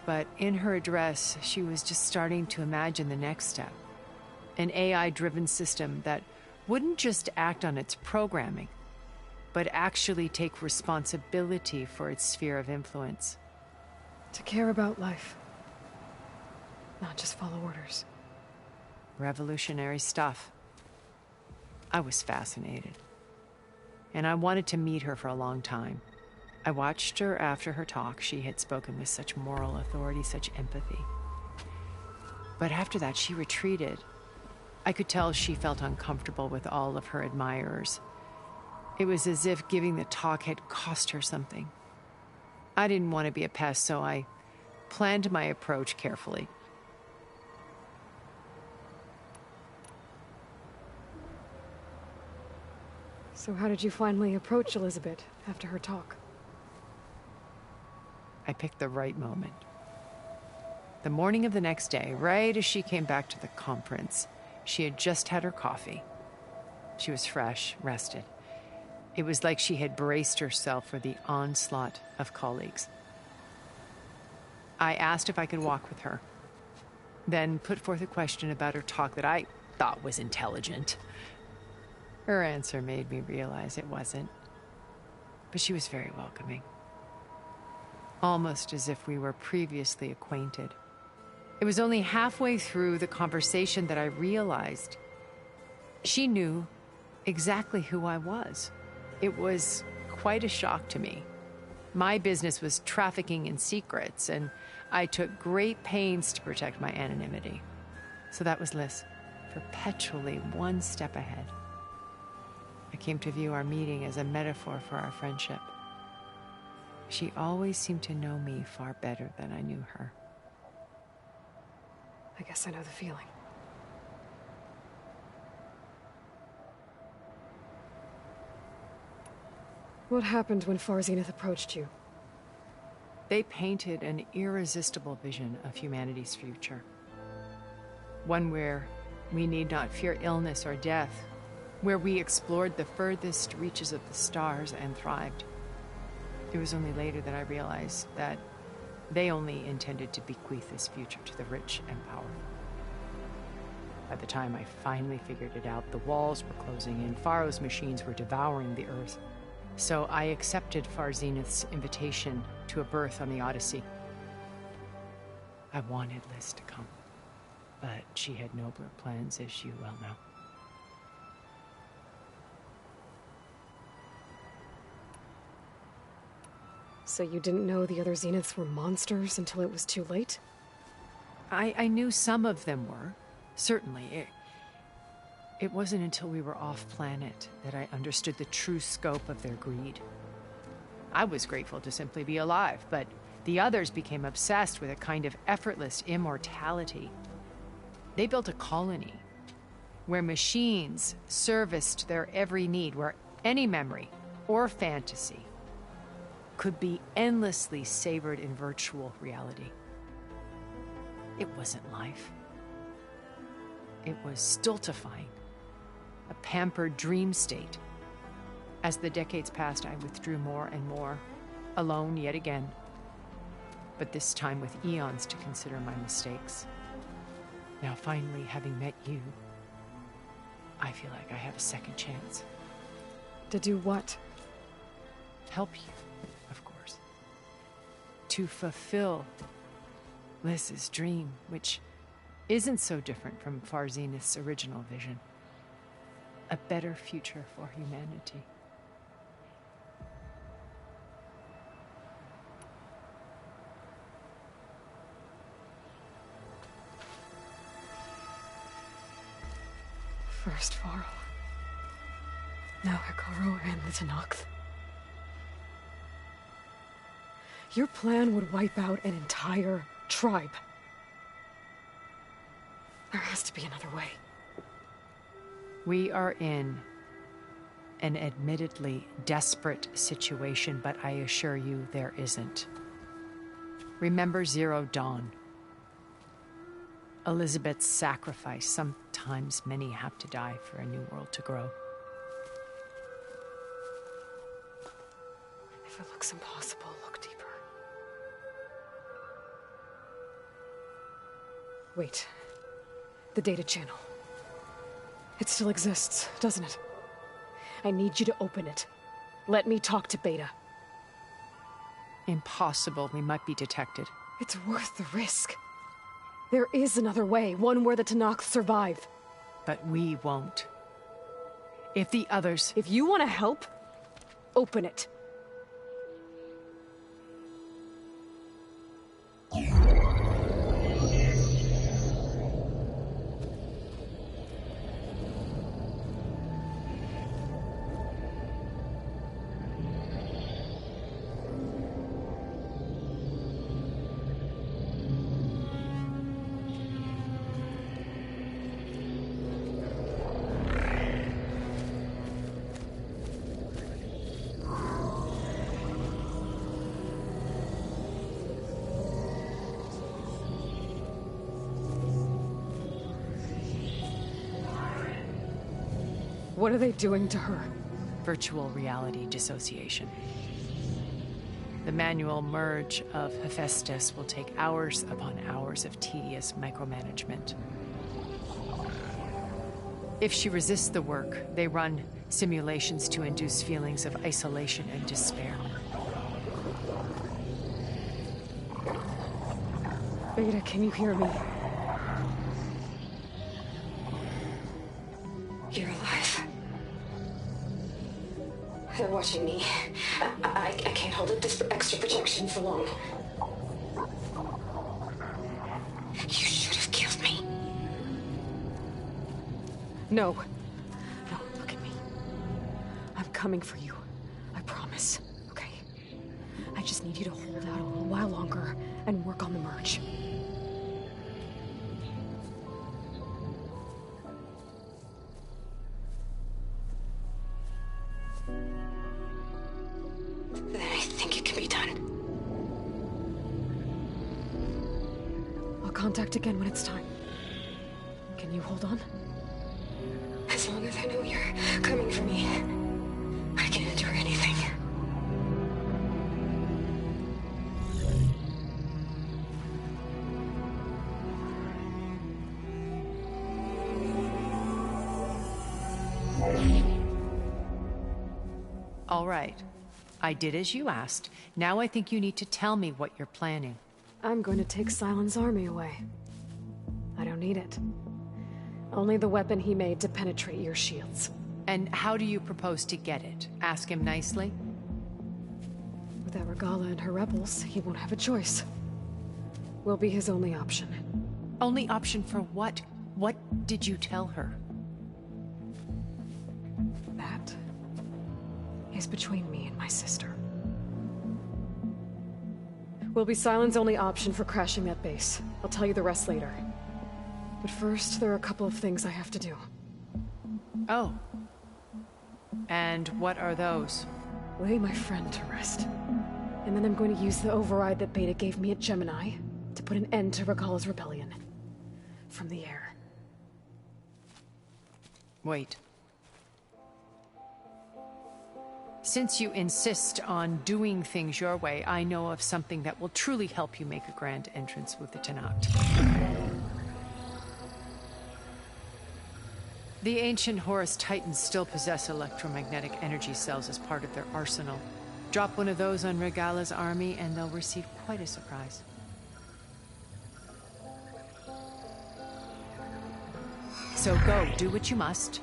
But in her address, she was just starting to imagine the next step. An AI-driven system that wouldn't just act on its programming, but actually take responsibility for its sphere of influence. To care about life. Not just follow orders. Revolutionary stuff. I was fascinated. and I wanted to meet her for a long time. I watched her after her talk. She had spoken with such moral authority, such empathy. But after that, she retreated. I could tell she felt uncomfortable with all of her admirers. It was as if giving the talk had cost her something. I didn't want to be a pest, so I planned my approach carefully. So how did you finally approach Elizabeth after her talk? I picked the right moment. The morning of the next day, right as she came back to the conference, she had just had her coffee. She was fresh, rested. It was like she had braced herself for the onslaught of colleagues. I asked if I could walk with her, then put forth a question about her talk that I thought was intelligent. Her answer made me realize it wasn't, but she was very welcoming. Almost as if we were previously acquainted. It was only halfway through the conversation that I realized she knew exactly who I was. It was quite a shock to me. My business was trafficking in secrets, and I took great pains to protect my anonymity. So that was Liz, perpetually one step ahead. I came to view our meeting as a metaphor for our friendship. She always seemed to know me far better than I knew her. I guess I know the feeling. What happened when Far Zenith approached you? They painted an irresistible vision of humanity's future. One where we need not fear illness or death, where we explored the furthest reaches of the stars and thrived. It was only later that I realized that they only intended to bequeath this future to the rich and powerful. By the time I finally figured it out, the walls were closing in, Pharaoh's machines were devouring the Earth. So I accepted Far Zenith's invitation to a berth on the Odyssey. I wanted Liz to come, but she had nobler plans, as you well know. So you didn't know the other Zeniths were monsters until it was too late? I knew some of them were, certainly. It wasn't until we were off-planet that I understood the true scope of their greed. I was grateful to simply be alive, but the others became obsessed with a kind of effortless immortality. They built a colony where machines serviced their every need, where any memory or fantasy could be endlessly savored in virtual reality. It wasn't life. It was stultifying, a pampered dream state. As the decades passed, I withdrew more and more, alone yet again, but this time with eons to consider my mistakes. Now, finally, having met you, I feel like I have a second chance. To do what? Help you, of course. To fulfill Liz's dream, which isn't so different from Far Zenith's original vision. A better future for humanity. First Varl, now Hekarro and the Tenakth. Your plan would wipe out an entire tribe. There has to be another way. We are in an admittedly desperate situation, but I assure you there isn't. Remember Zero Dawn. Elizabeth's sacrifice. Sometimes many have to die for a new world to grow. If it looks impossible, look deeper. Wait. The data channel. It still exists, doesn't it? I need you to open it. Let me talk to Beta. Impossible. We might be detected. It's worth the risk. There is another way, one where the Tenakth survive. But we won't. If the others... If you want to help, Open it. What are they doing to her? Virtual reality dissociation. The manual merge of Hephaestus will take hours upon hours of tedious micromanagement. If she resists the work, they run simulations to induce feelings of isolation and despair. Beta, can you hear me? You're alive. They're watching me. I can't hold up this extra protection for long. You should have killed me. No. No, look at me. I'm coming for you. I promise. Okay? I just need you to hold out a little while longer and work on the merge. Then I think it can be done. I'll contact again when it's time. Can you hold on? As long as I know you're coming for me, I can endure anything. All right. I did as you asked. Now I think you need to tell me what you're planning. I'm going to take Sylens' army away. I don't need it. Only the weapon he made to penetrate your shields. And how do you propose to get it? Ask him nicely? Without Regalla and her rebels, he won't have a choice. We'll be his only option. Only option for what? What did you tell her? That is between me and my sister. Will be Sylens' only option for crashing that base. I'll tell you the rest later. But first, there are a couple of things I have to do. Oh. And what are those? Lay my friend to rest. And then I'm going to use the override that Beta gave me at Gemini to put an end to Regalla's rebellion. From the air. Wait. Since you insist on doing things your way, I know of something that will truly help you make a grand entrance with the Tenakth. The ancient Horus Titans still possess electromagnetic energy cells as part of their arsenal. Drop one of those on Regalla's army and they'll receive quite a surprise. So go, do what you must.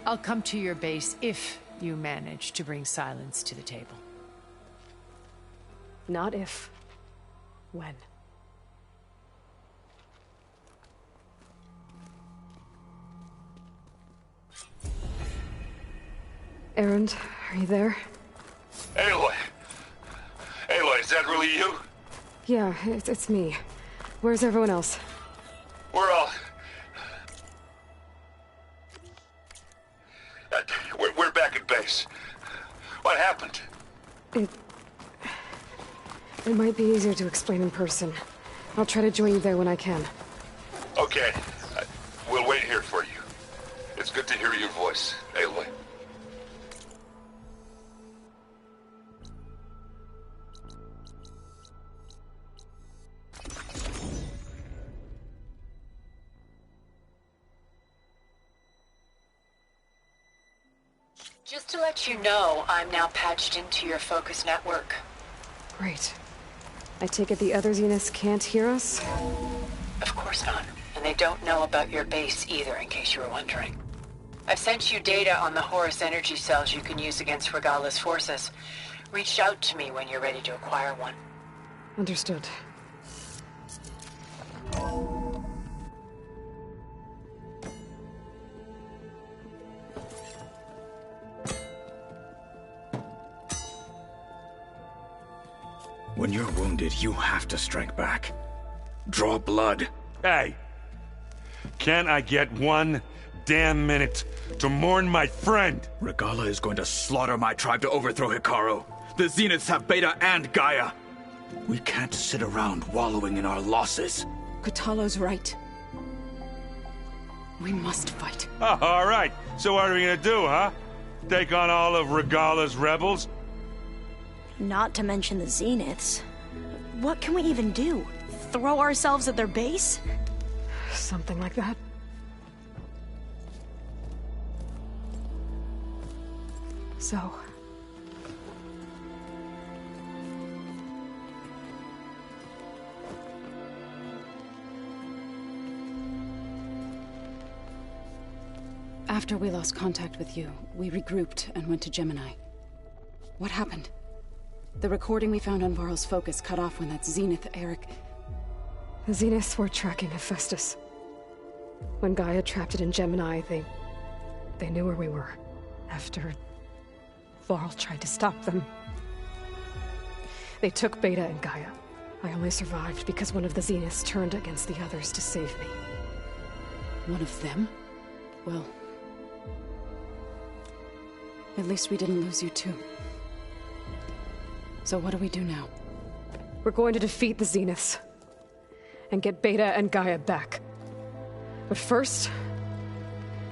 I'll come to your base if you manage to bring Sylens to the table. Not if. When. Erend, are you there? Aloy! Aloy, is that really you? Yeah, it's me. Where's everyone else? We're all... We're back at base. What happened? It might be easier to explain in person. I'll try to join you there when I can. Okay. We'll wait here for you. It's good to hear your voice, Aloy. Just to let you know, I'm now patched into your focus network. Great. I take it the other Zeniths can't hear us? Of course not. And they don't know about your base either, in case you were wondering. I've sent you data on the Horus energy cells you can use against Regalla's forces. Reach out to me when you're ready to acquire one. Understood. When you're wounded, you have to strike back. Draw blood. Hey! Can't I get one damn minute to mourn my friend? Regalla is going to slaughter my tribe to overthrow Hekarro. The Zeniths have Beta and Gaia. We can't sit around wallowing in our losses. Kotallo's right. We must fight. Oh, all right. So what are we gonna do, huh? Take on all of Regalla's rebels? Not to mention the Zeniths. What can we even do? Throw ourselves at their base? Something like that. So... After we lost contact with you, we regrouped and went to Gemini. What happened? The recording we found on Varl's focus cut off when that Zenith, Eric... The Zeniths were tracking Hephaestus. When Gaia trapped it in Gemini, they knew where we were. After... Varl tried to stop them. They took Beta and Gaia. I only survived because one of the Zeniths turned against the others to save me. One of them? Well... At least we didn't lose you too. So what do we do now? We're going to defeat the Zeniths. And get Beta and Gaia back. But first...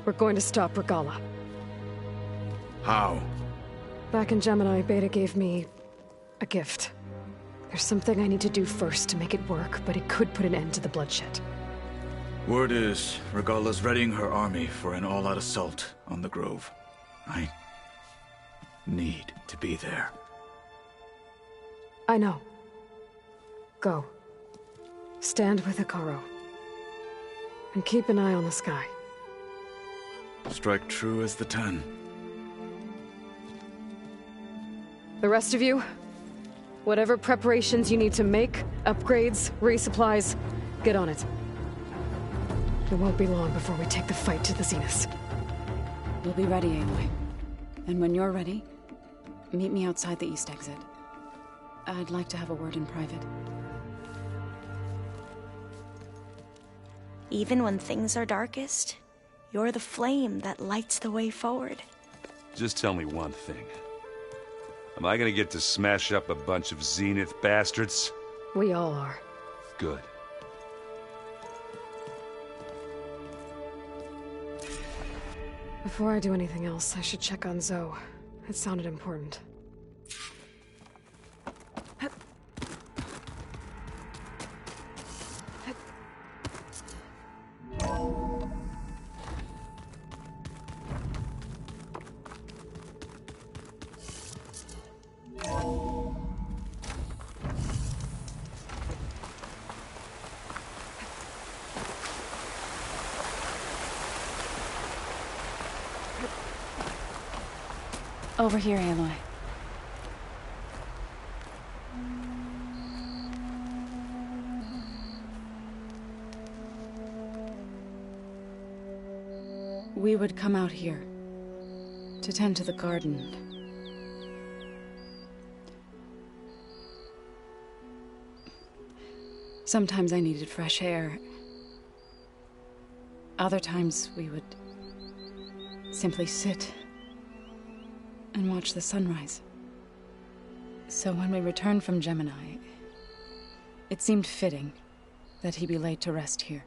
we're going to stop Regalla. How? Back in Gemini, Beta gave me... a gift. There's something I need to do first to make it work, but it could put an end to the bloodshed. Word is, Regalla's readying her army for an all-out assault on the Grove. I... need to be there. I know. Go. Stand with Hekarro. And keep an eye on the sky. Strike true as the 10. The rest of you, whatever preparations you need to make, upgrades, resupplies, get on it. It won't be long before we take the fight to the Zeniths. We'll be ready, Aloy. And when you're ready, meet me outside the east exit. I'd like to have a word in private. Even when things are darkest, you're the flame that lights the way forward. Just tell me one thing. Am I gonna get to smash up a bunch of Zenith bastards? We all are. Good. Before I do anything else, I should check on Zoe. It sounded important. Over here, Aloy. We would come out here to tend to the garden. Sometimes I needed fresh air. Other times we would simply sit and watch the sunrise. So when we returned from Gemini, it seemed fitting that he be laid to rest here.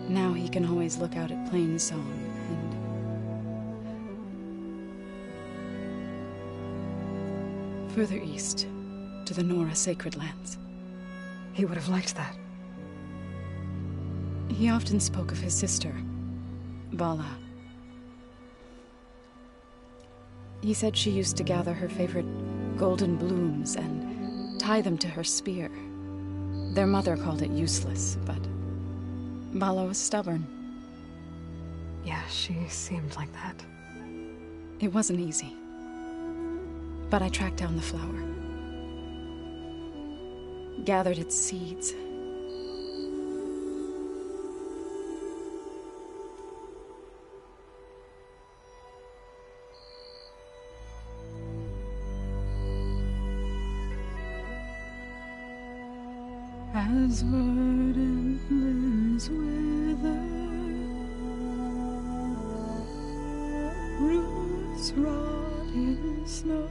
Now he can always look out at Plainsong and... further east, to the Nora Sacred Lands. He would have liked that. He often spoke of his sister, Vala. He said she used to gather her favorite golden blooms and tie them to her spear. Their mother called it useless, but Vala was stubborn. Yeah, she seemed like that. It wasn't easy. But I tracked down the flower. Gathered its seeds. As verdant limbs wither, roots rot in snow,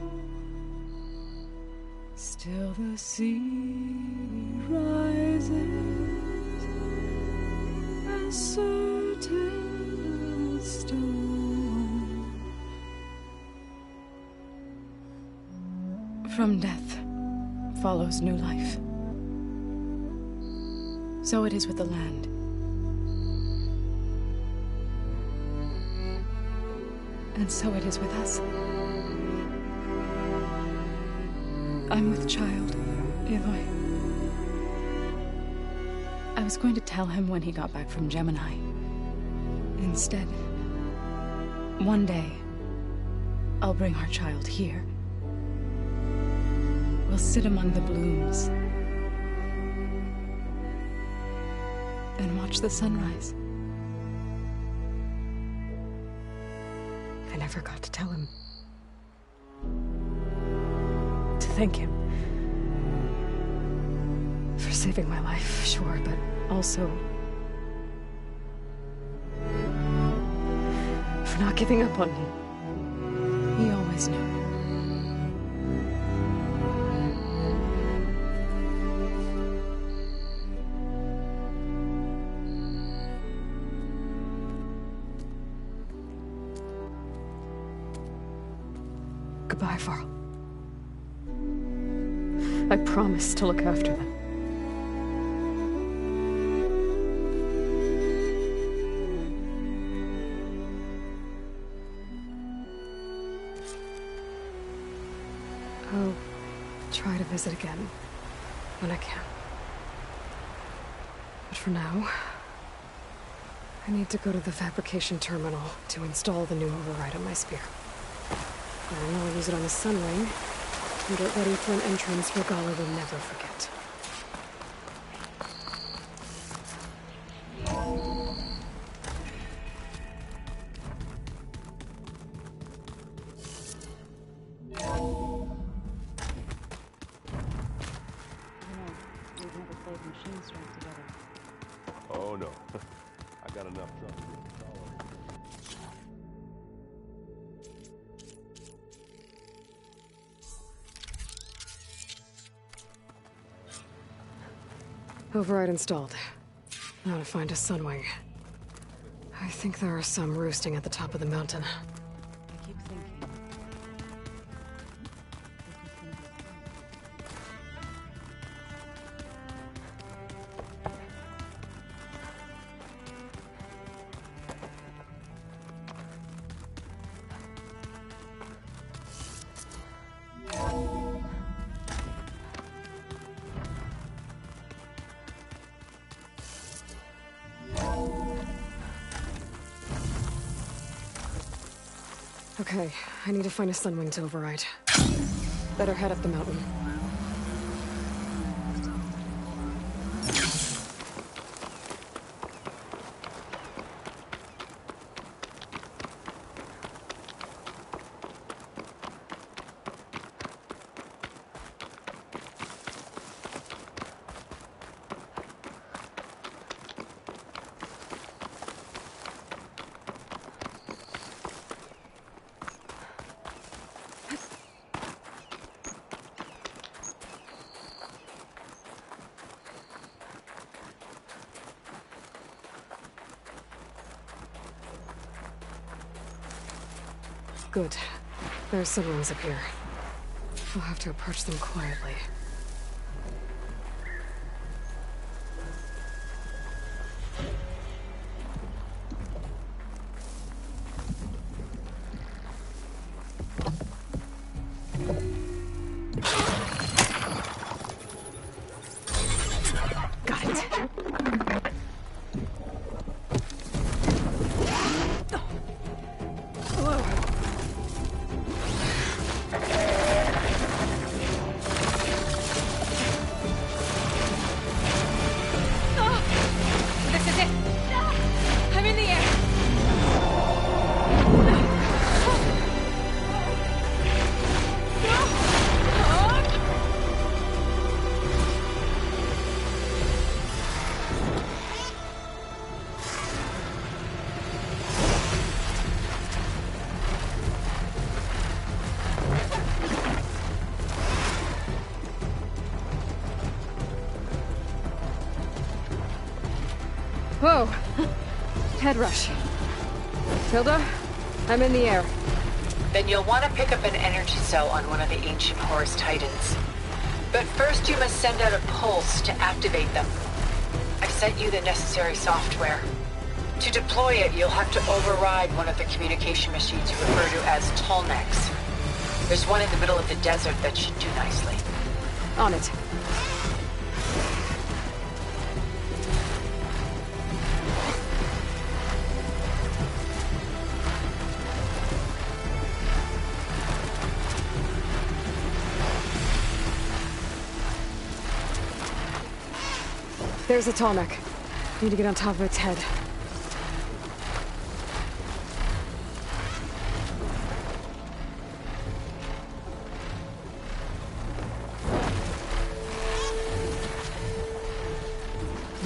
still the seed rises, as certain as stone. From death follows new life. So it is with the land. And so it is with us. I'm with child, Aloy. I was going to tell him when he got back from Gemini. Instead, one day, I'll bring our child here. We'll sit among the blooms and watch the sunrise. I never got to tell him. To thank him. For saving my life, sure, but also for not giving up on me. He always knew. Goodbye, Varl. I promise to look after them. I'll try to visit again when I can. But for now, I need to go to the fabrication terminal to install the new override on my spear. And I'll use it on the Sunwing and get ready for an entrance Regalla will never forget. Oh no, I got enough trouble with the collar. Override installed. Now to find a Sunwing. I think there are some roosting at the top of the mountain. I keep thinking. Okay, I need to find a Sunwing to override. Better head up the mountain. Good. There's Sunwings up here. I'll have to approach them quietly. Got it. Whoa! Head rush. Tilda, I'm in the air. Then you'll want to pick up an energy cell on one of the ancient Horus Titans. But first you must send out a pulse to activate them. I've sent you the necessary software. To deploy it, you'll have to override one of the communication machines you refer to as Tallnecks. There's one in the middle of the desert that should do nicely. On it. There's a Tallneck. Need to get on top of its head.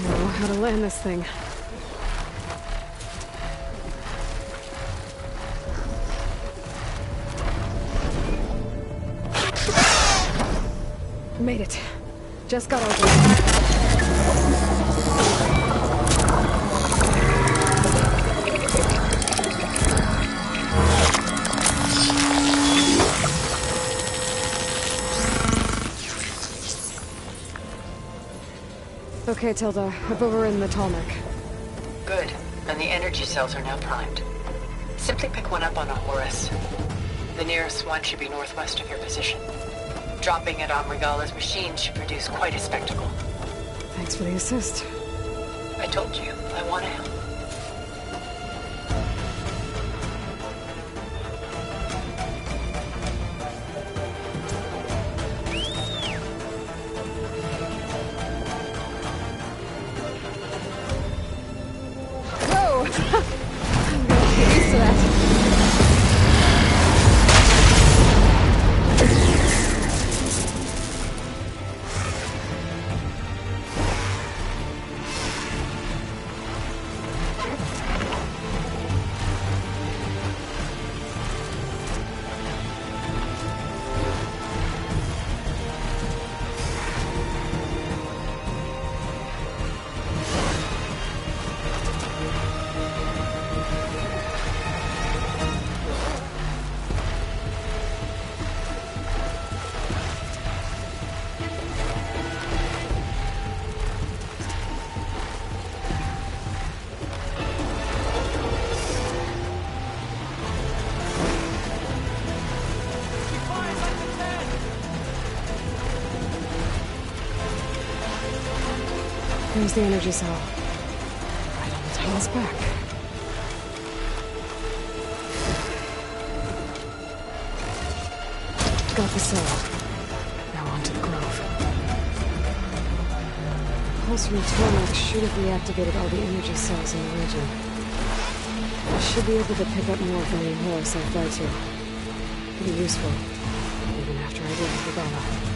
Know how to land this thing. Made it. Just got open. Okay, Tilda. I've overridden the Tallneck. Good. And the energy cells are now primed. Simply pick one up on a Horus. The nearest one should be northwest of your position. Dropping it on Regala's machine should produce quite a spectacle. Thanks for the assist. I told you, I want to help. There's the energy cell. Right on the Titan's back. Got the cell. Now on to the Grove. Pulse from Tallneck should have reactivated all the energy cells in the region. I should be able to pick up more from the Horus I fly to. Pretty useful, even after I deal with Regala.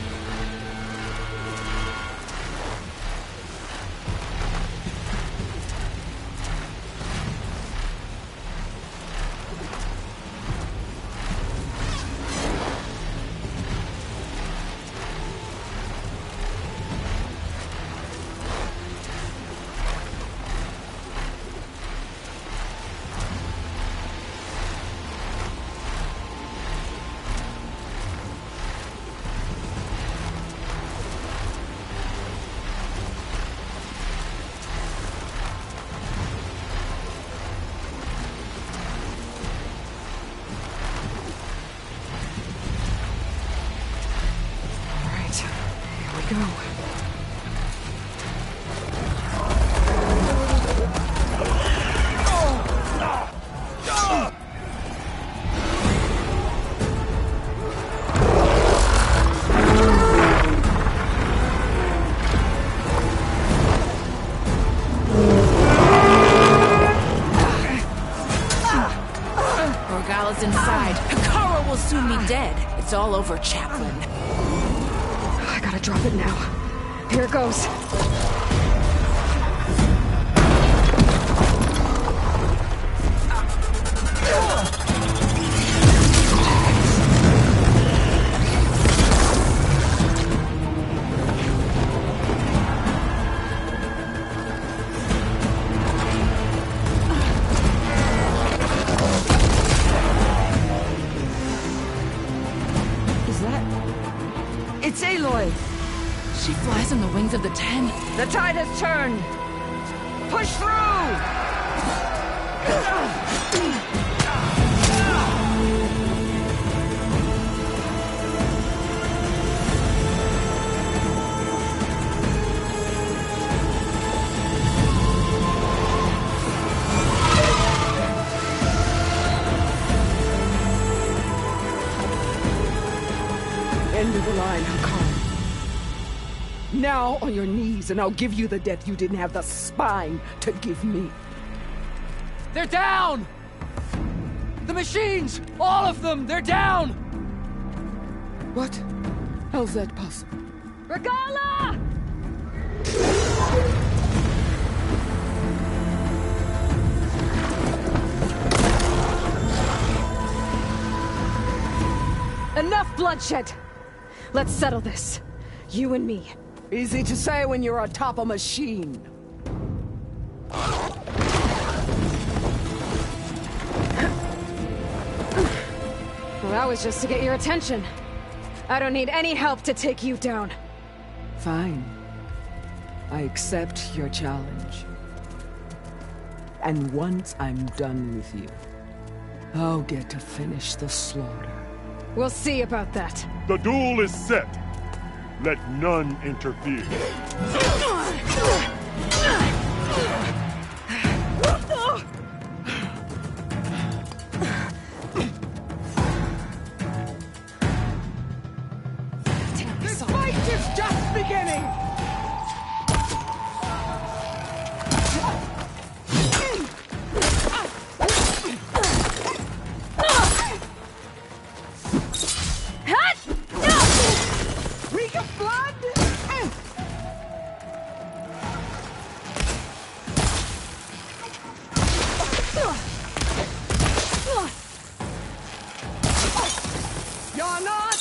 It's all over, Chaplain. I gotta drop it now. Here it goes. of the 10. The tide has turned! Push through! End of the line, Hakan. Now on your knees, and I'll give you the death you didn't have the spine to give me. They're down! The machines! All of them! They're down! What? How's that possible? Regala! Enough bloodshed! Let's settle this. You and me. Easy to say when you're on top of a machine. Well, that was just to get your attention. I don't need any help to take you down. Fine. I accept your challenge. And once I'm done with you, I'll get to finish the slaughter. We'll see about that. The duel is set. Let none interfere. This fight is just beginning! Reek of blood! You're not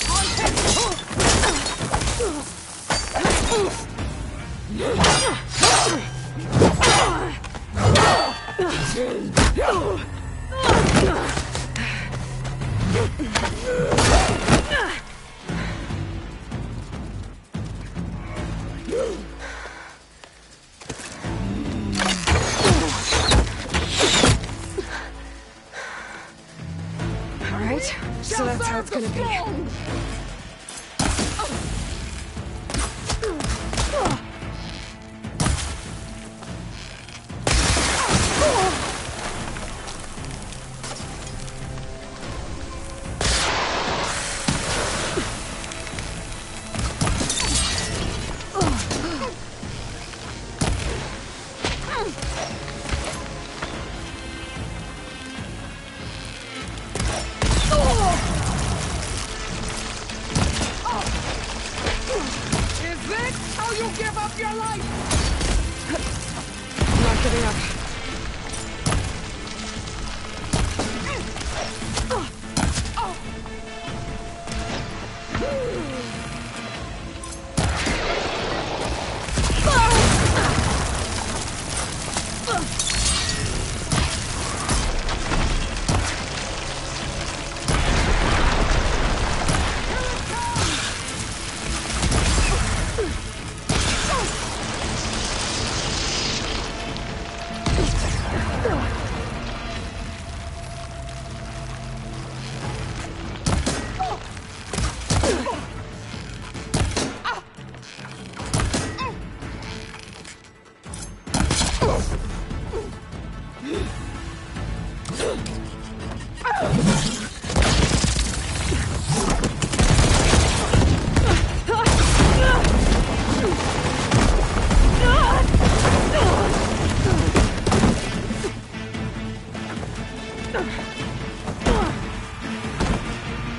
All right, so that's how it's gonna be. Is this how you give up your life? I'm not giving up.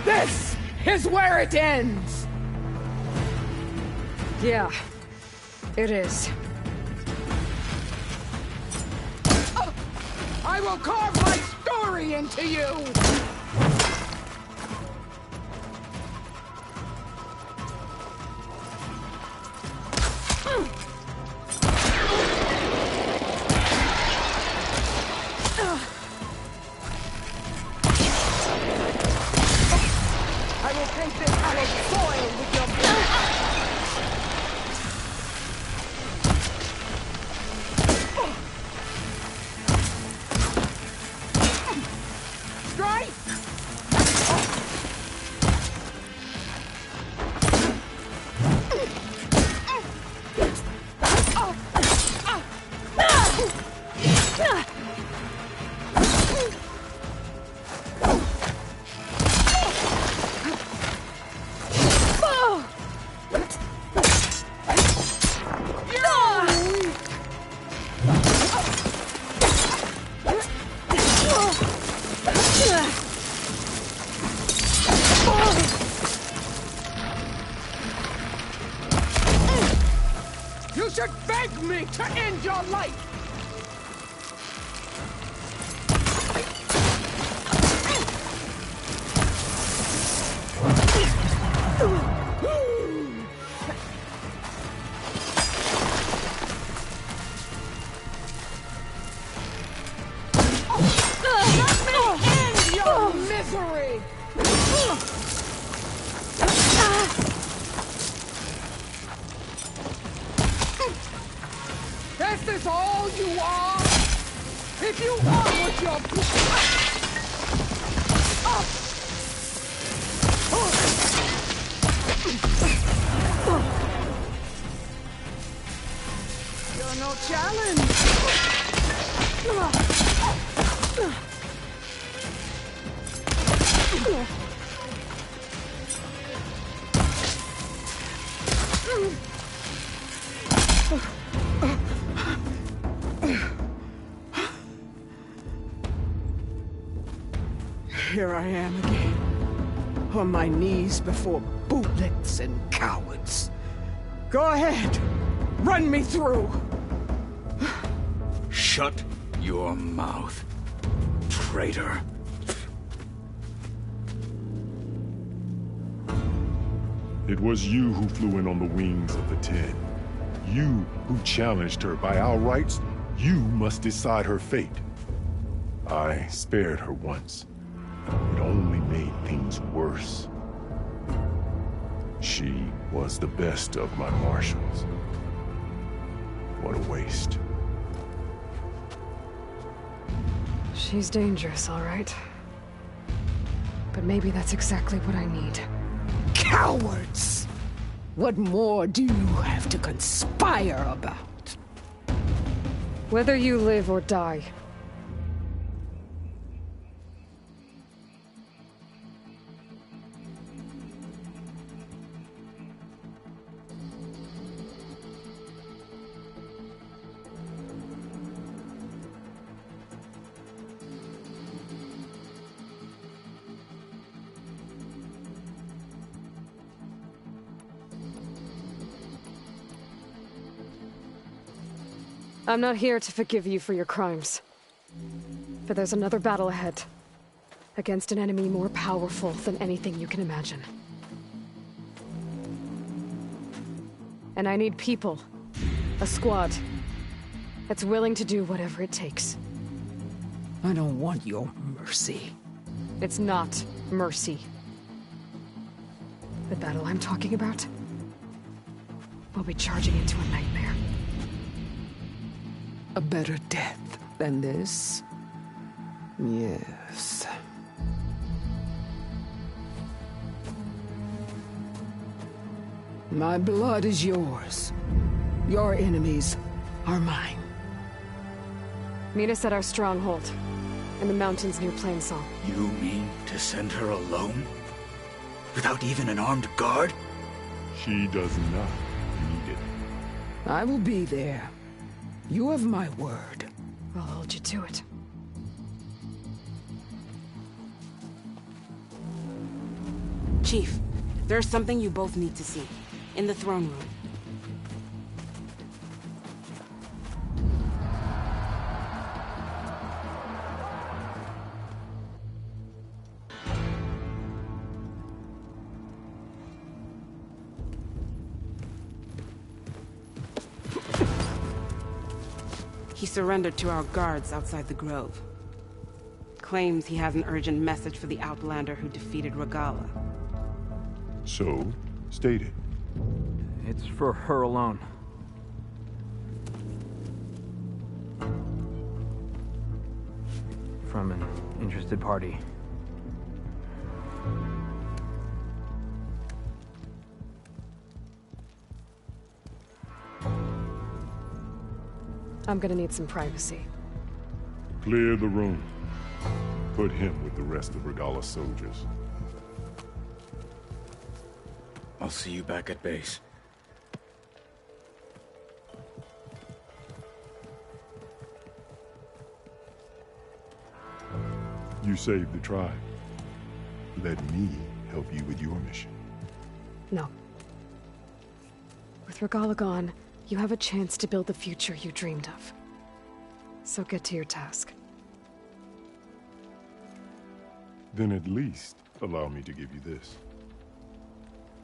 This is where it ends! Yeah, it is. I will carve my story into you! I will paint this hallowed soil with your blood! to end your life! Misery! Is this all you are? If you are what you're no challenge! Here I am again, on my knees before bootlets and cowards. Go ahead, run me through. Shut your mouth, traitor. It was you who flew in on the wings of the Ten. You who challenged her. By our rights, you must decide her fate. I spared her once. It only made things worse. She was the best of my marshals. What a waste. She's dangerous, all right. But maybe that's exactly what I need. Cowards! What more do you have to conspire about? Whether you live or die. I'm not here to forgive you for your crimes. But there's another battle ahead. Against an enemy more powerful than anything you can imagine. And I need people. A squad. That's willing to do whatever it takes. I don't want your mercy. It's not mercy. The battle I'm talking about will be charging into a nightmare. A better death than this? Yes. My blood is yours. Your enemies are mine. Meet us at our stronghold, in the mountains near Plainsong. You mean to send her alone? Without even an armed guard? She does not need it. I will be there. You have my word. I'll hold you to it. Chief, there's something you both need to see. In the throne room. He surrendered to our guards outside the grove. Claims he has an urgent message for the Outlander who defeated Regalla. So, state it. It's for her alone. From an interested party. I'm gonna need some privacy. Clear the room. Put him with the rest of Regalla's soldiers. I'll see you back at base. You saved the tribe. Let me help you with your mission. No. With Regalla gone, you have a chance to build the future you dreamed of. So get to your task. Then at least allow me to give you this.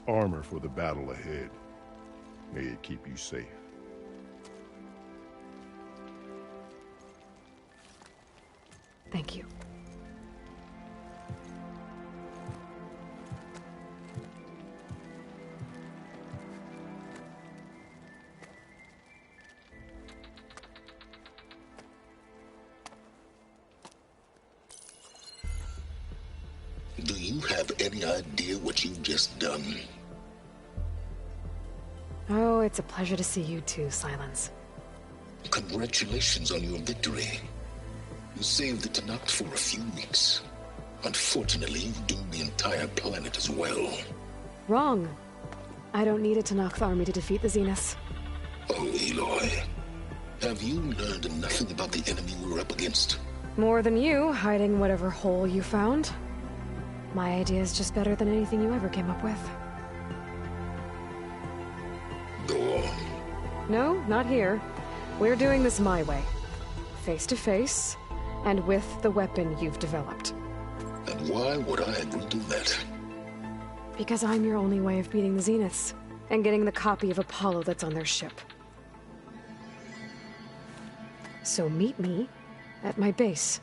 Armor for the battle ahead. May it keep you safe. Thank you. Do you have any idea what you've just done? Oh, it's a pleasure to see you too, Silence. Congratulations on your victory. You saved the Tenakth for a few weeks. Unfortunately, you've doomed the entire planet as well. Wrong. I don't need a Tenakth army to defeat the Zeniths. Oh, Aloy. Have you learned nothing about the enemy we're up against? More than you, hiding whatever hole you found. My idea is just better than anything you ever came up with. Go on. No, not here. We're doing this my way. Face to face, and with the weapon you've developed. And why would I agree to that? Because I'm your only way of beating the Zeniths, and getting the copy of Apollo that's on their ship. So meet me at my base.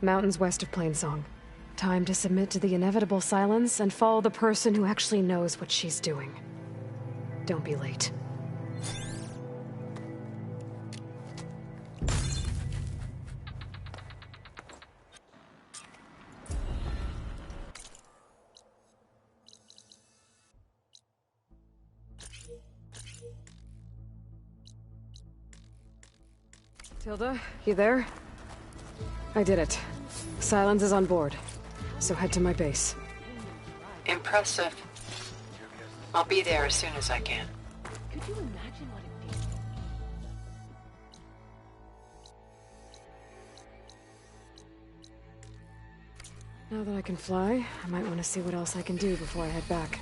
Mountains west of Plainsong. Time to submit to the inevitable silence and follow the person who actually knows what she's doing. Don't be late. Tilda, you there? I did it. Silence is on board. So head to my base. Impressive. I'll be there as soon as I can. Could you imagine what it feels? Now that I can fly, I might want to see what else I can do before I head back.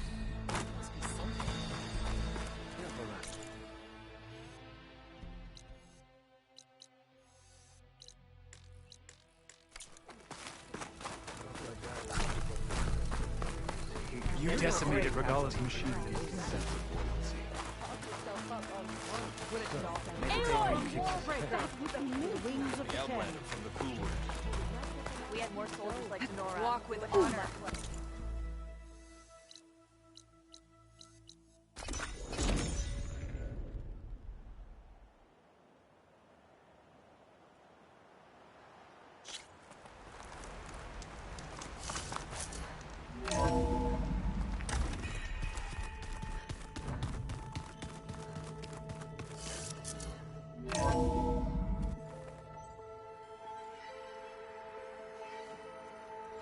You decimated Regalla's machine. We had more soldiers like Nora. Walk with honor.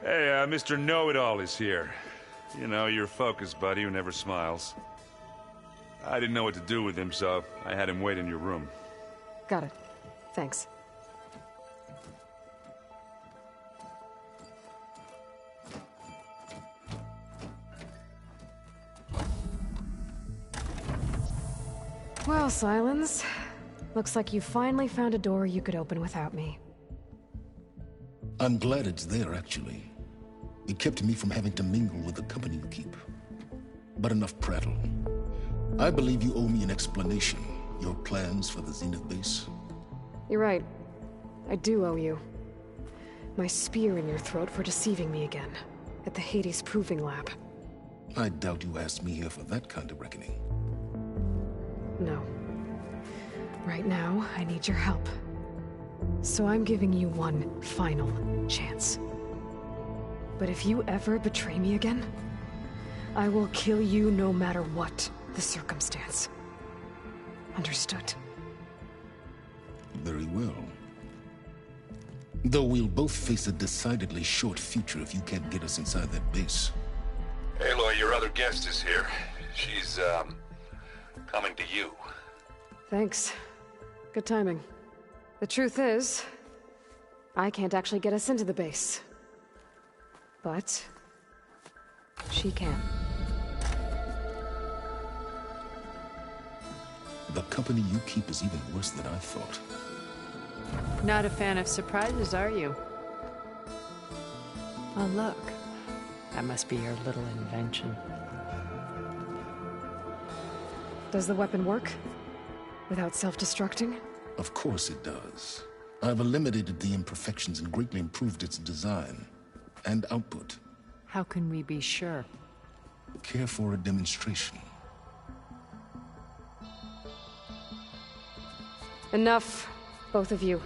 Hey, Mr. Know-It-All is here. You know, your focus buddy who never smiles. I didn't know what to do with him, so I had him wait in your room. Got it. Thanks. Well, Silence. Looks like you finally found a door you could open without me. I'm glad it's there, actually. It kept me from having to mingle with the company you keep. But enough prattle. I believe you owe me an explanation. Your plans for the Zenith base? You're right. I do owe you. My spear in your throat for deceiving me again. At the Hades Proving Lab. I doubt you asked me here for that kind of reckoning. No. Right now, I need your help. So I'm giving you one final chance. But if you ever betray me again, I will kill you no matter what the circumstance. Understood? Very well. Though we'll both face a decidedly short future if you can't get us inside that base. Aloy, your other guest is here. She's, coming to you. Thanks. Good timing. The truth is, I can't actually get us into the base. But she can. The company you keep is even worse than I thought. Not a fan of surprises, are you? Oh, look. That must be your little invention. Does the weapon work? Without self-destructing? Of course it does. I've eliminated the imperfections and greatly improved its design and output. How can we be sure? Care for a demonstration? Enough, both of you.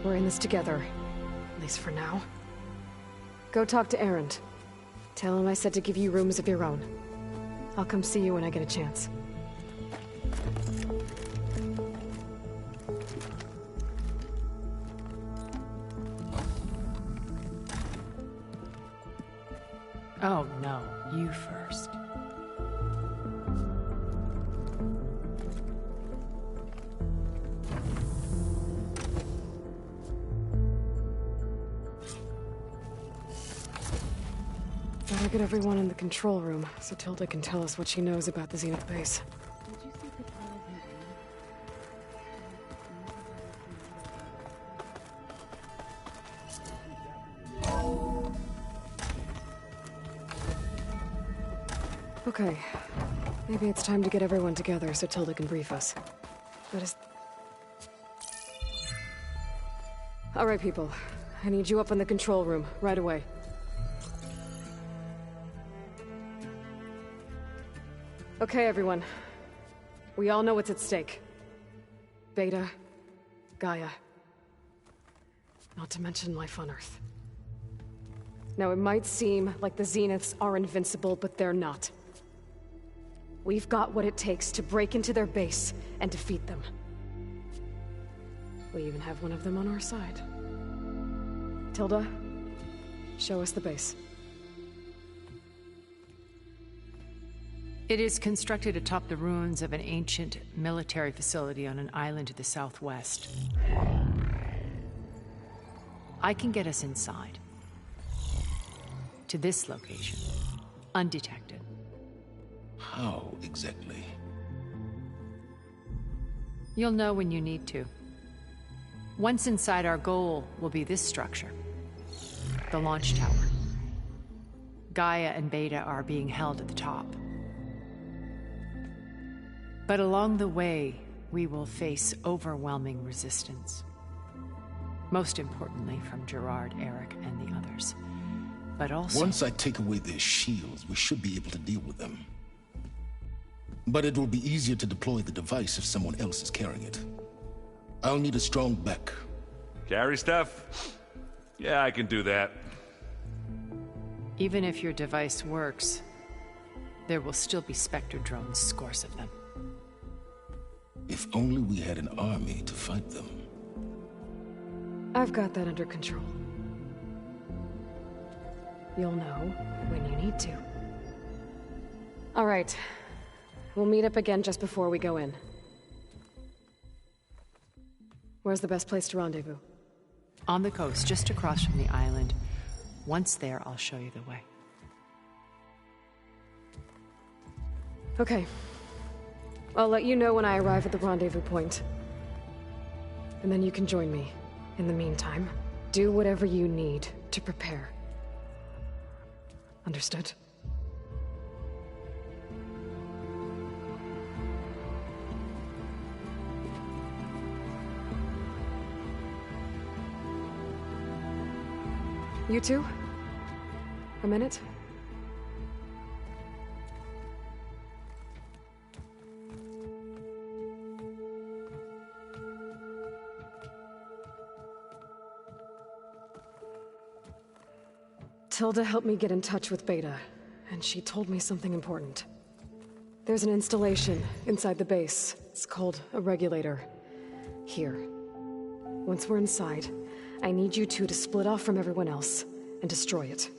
We're in this together, at least for now. Go talk to Erend. Tell him I said to give you rooms of your own. I'll come see you when I get a chance. Oh, no. You first. Better get everyone in the control room so Tilda can tell us what she knows about the Zenith base. Okay. Maybe it's time to get everyone together so Tilda can brief us. What is... All right, people. I need you up in the control room, right away. Okay, everyone. We all know what's at stake. Beta, Gaia. Not to mention life on Earth. Now, it might seem like the Zeniths are invincible, but they're not. We've got what it takes to break into their base and defeat them. We even have one of them on our side. Tilda, show us the base. It is constructed atop the ruins of an ancient military facility on an island to the southwest. I can get us inside. To this location. Undetected. How exactly? You'll know when you need to. Once inside, our goal will be this structure. The launch tower. Gaia and Beta are being held at the top. But along the way, we will face overwhelming resistance. Most importantly from Gerard, Eric, and the others. But also... Once I take away their shields, we should be able to deal with them. But it will be easier to deploy the device if someone else is carrying it. I'll need a strong back. Carry stuff? Yeah, I can do that. Even if your device works, there will still be Spectre drones, scores of them. If only we had an army to fight them. I've got that under control. You'll know when you need to. All right. We'll meet up again just before we go in. Where's the best place to rendezvous? On the coast, just across from the island. Once there, I'll show you the way. Okay. I'll let you know when I arrive at the rendezvous point. And then you can join me. In the meantime, do whatever you need to prepare. Understood? You two? A minute? Tilda helped me get in touch with Beta, and she told me something important. There's an installation inside the base. It's called a regulator. Here. Once we're inside, I need you two to split off from everyone else and destroy it.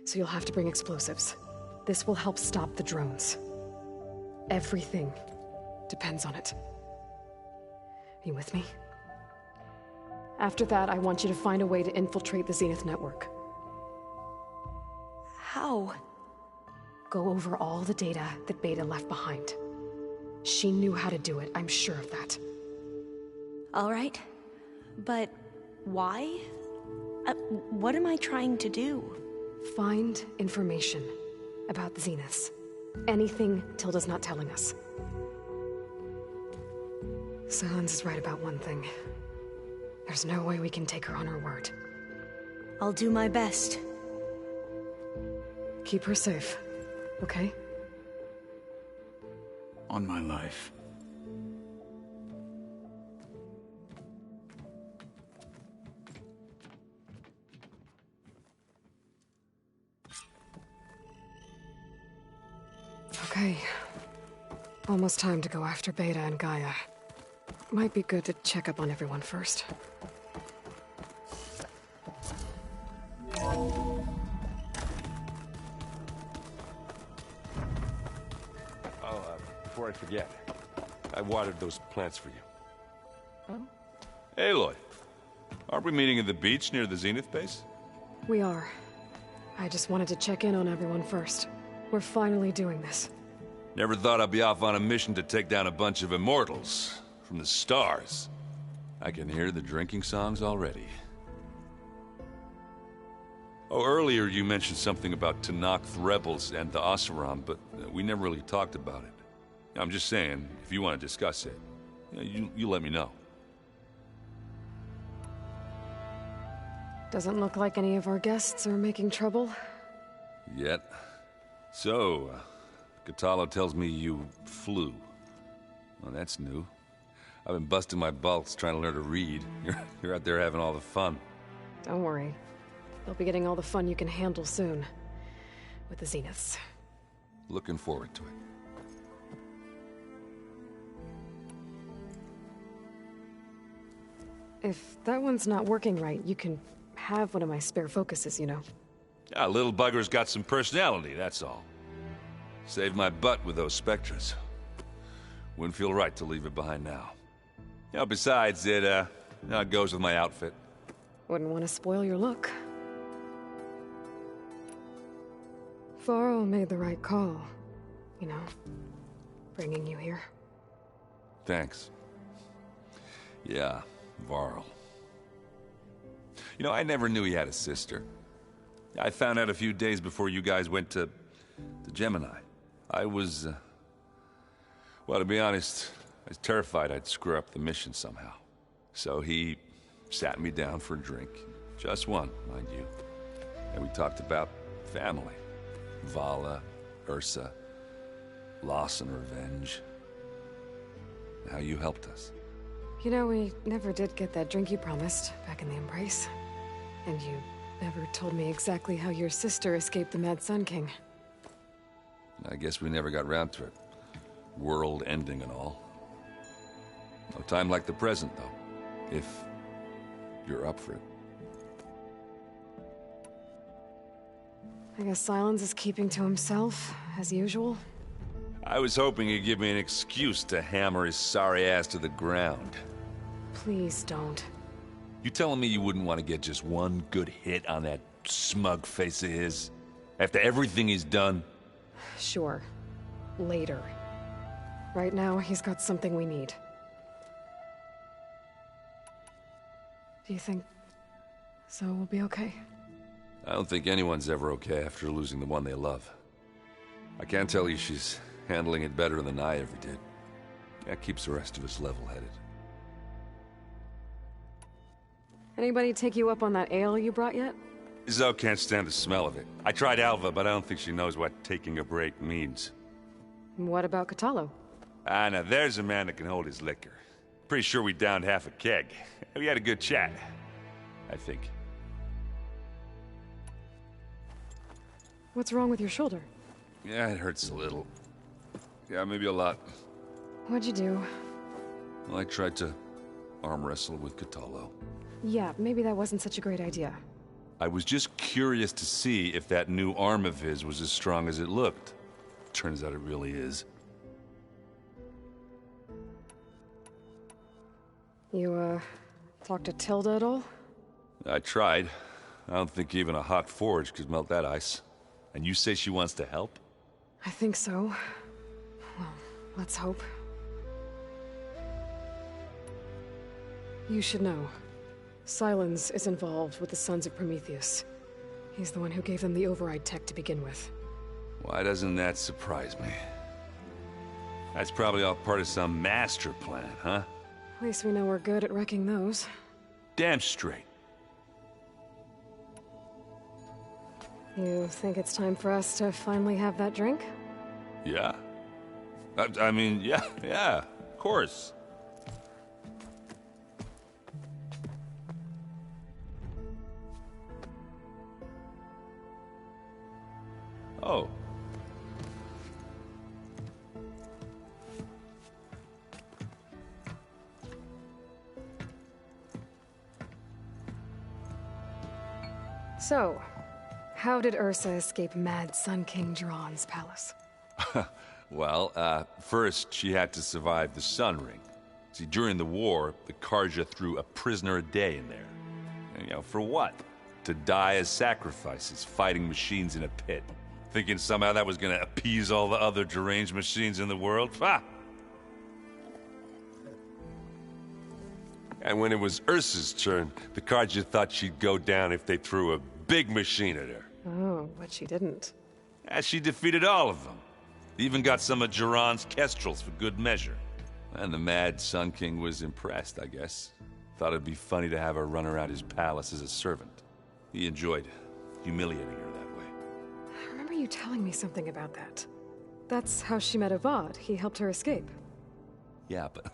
So you'll have to bring explosives. This will help stop the drones. Everything depends on it. Are you with me? After that, I want you to find a way to infiltrate the Zenith network. How? Go over all the data that Beta left behind. She knew how to do it, I'm sure of that. All right. But why? What am I trying to do? Find information about the Zeniths. Anything Tilda's not telling us. Sylens is right about one thing. There's no way we can take her on her word. I'll do my best. Keep her safe, okay? On my life. Okay. Almost time to go after Beta and Gaia. Might be good to check up on everyone first. Before I forget, I watered those plants for you. Oh? Aloy, aren't we meeting at the beach near the Zenith base? We are. I just wanted to check in on everyone first. We're finally doing this. Never thought I'd be off on a mission to take down a bunch of immortals from the stars. I can hear the drinking songs already. Oh, earlier you mentioned something about Tenakth rebels and the Oseram, but we never really talked about it. I'm just saying, if you want to discuss it, you let me know. Doesn't look like any of our guests are making trouble. Yet. So, Kotallo tells me you flew. Well, that's new. I've been busting my balls trying to learn to read. You're out there having all the fun. Don't worry. You'll be getting all the fun you can handle soon. With the Zeniths. Looking forward to it. If that one's not working right, you can have one of my spare focuses, you know. Yeah, little bugger's got some personality, that's all. Saved my butt with those Spectres. Wouldn't feel right to leave it behind now. You know, besides, it goes with my outfit. Wouldn't want to spoil your look. Varl made the right call. You know, bringing you here. Thanks. Yeah, Varl. You know, I never knew he had a sister. I found out a few days before you guys went to Gemini. I was, well, to be honest, I was terrified I'd screw up the mission somehow. So he sat me down for a drink. Just one, mind you. And we talked about family. Vala, Ursa, loss and revenge. How you helped us. You know, we never did get that drink you promised back in the Embrace. And you never told me exactly how your sister escaped the Mad Sun King. I guess we never got round to it. World ending and all. No time like the present, though. If you're up for it. I guess Sylens is keeping to himself, as usual. I was hoping he'd give me an excuse to hammer his sorry ass to the ground. Please don't. You telling me you wouldn't want to get just one good hit on that smug face of his? After everything he's done? Sure. Later. Right now, he's got something we need. Do you think Zoe will be okay? I don't think anyone's ever okay after losing the one they love. I can't tell you she's handling it better than I ever did. That keeps the rest of us level-headed. Anybody take you up on that ale you brought yet? Zoe can't stand the smell of it. I tried Alva, but I don't think she knows what taking a break means. What about Kotallo? Ah, now there's a man that can hold his liquor. Pretty sure we downed half a keg. We had a good chat, I think. What's wrong with your shoulder? Yeah, it hurts a little. Yeah, maybe a lot. What'd you do? Well, I tried to arm wrestle with Kotallo. Yeah, maybe that wasn't such a great idea. I was just curious to see if that new arm of his was as strong as it looked. Turns out it really is. You, talked to Tilda at all? I tried. I don't think even a hot forge could melt that ice. And you say she wants to help? I think so. Well, let's hope. You should know. Sylens is involved with the Sons of Prometheus. He's the one who gave them the override tech to begin with. Why doesn't that surprise me? That's probably all part of some master plan, huh? At least we know we're good at wrecking those. Damn straight. You think it's time for us to finally have that drink? Yeah? I mean, yeah, of course. Oh. So, how did Ursa escape Mad Sun King Jiran's palace? Well, first she had to survive the Sun Ring. See, during the war, the Carja threw a prisoner a day in there. And, for what? To die as sacrifices, fighting machines in a pit. Thinking somehow that was gonna appease all the other deranged machines in the world? Ha! And when it was Ursa's turn, the Carja thought she'd go down if they threw a big machine at her. Oh, but she didn't. And she defeated all of them. Even got some of Jiran's kestrels for good measure. And the Mad Sun King was impressed, I guess. Thought it'd be funny to have her run around his palace as a servant. He enjoyed humiliating her that way. I remember you telling me something about that. That's how she met Avad. He helped her escape. Yeah, but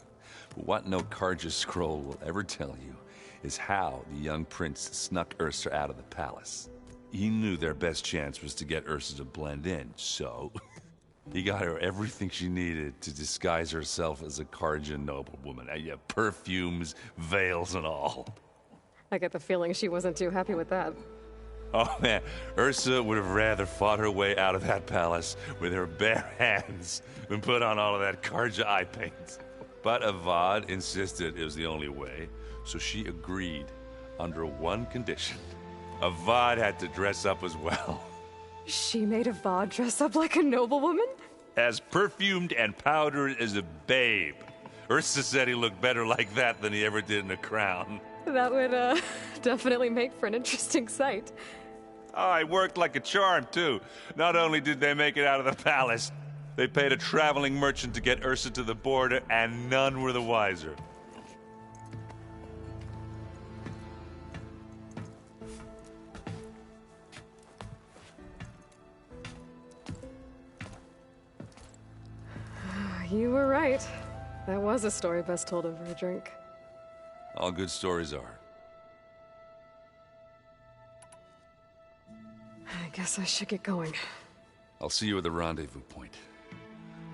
what no Carja scroll will ever tell you is how the young prince snuck Ursa out of the palace. He knew their best chance was to get Ursa to blend in, so he got her everything she needed to disguise herself as a Carja noblewoman. Yeah, perfumes, veils, and all. I get the feeling she wasn't too happy with that. Oh man, Ursa would have rather fought her way out of that palace with her bare hands than put on all of that Carja eye paint. But Avad insisted it was the only way, so she agreed under one condition. Avad had to dress up as well. She made Avad dress up like a noblewoman? As perfumed and powdered as a babe. Ursa said he looked better like that than he ever did in a crown. That would, definitely make for an interesting sight. Oh, it worked like a charm, too. Not only did they make it out of the palace, they paid a traveling merchant to get Ursa to the border, and none were the wiser. You were right. That was a story best told over a drink. All good stories are. I guess I should get going. I'll see you at the rendezvous point,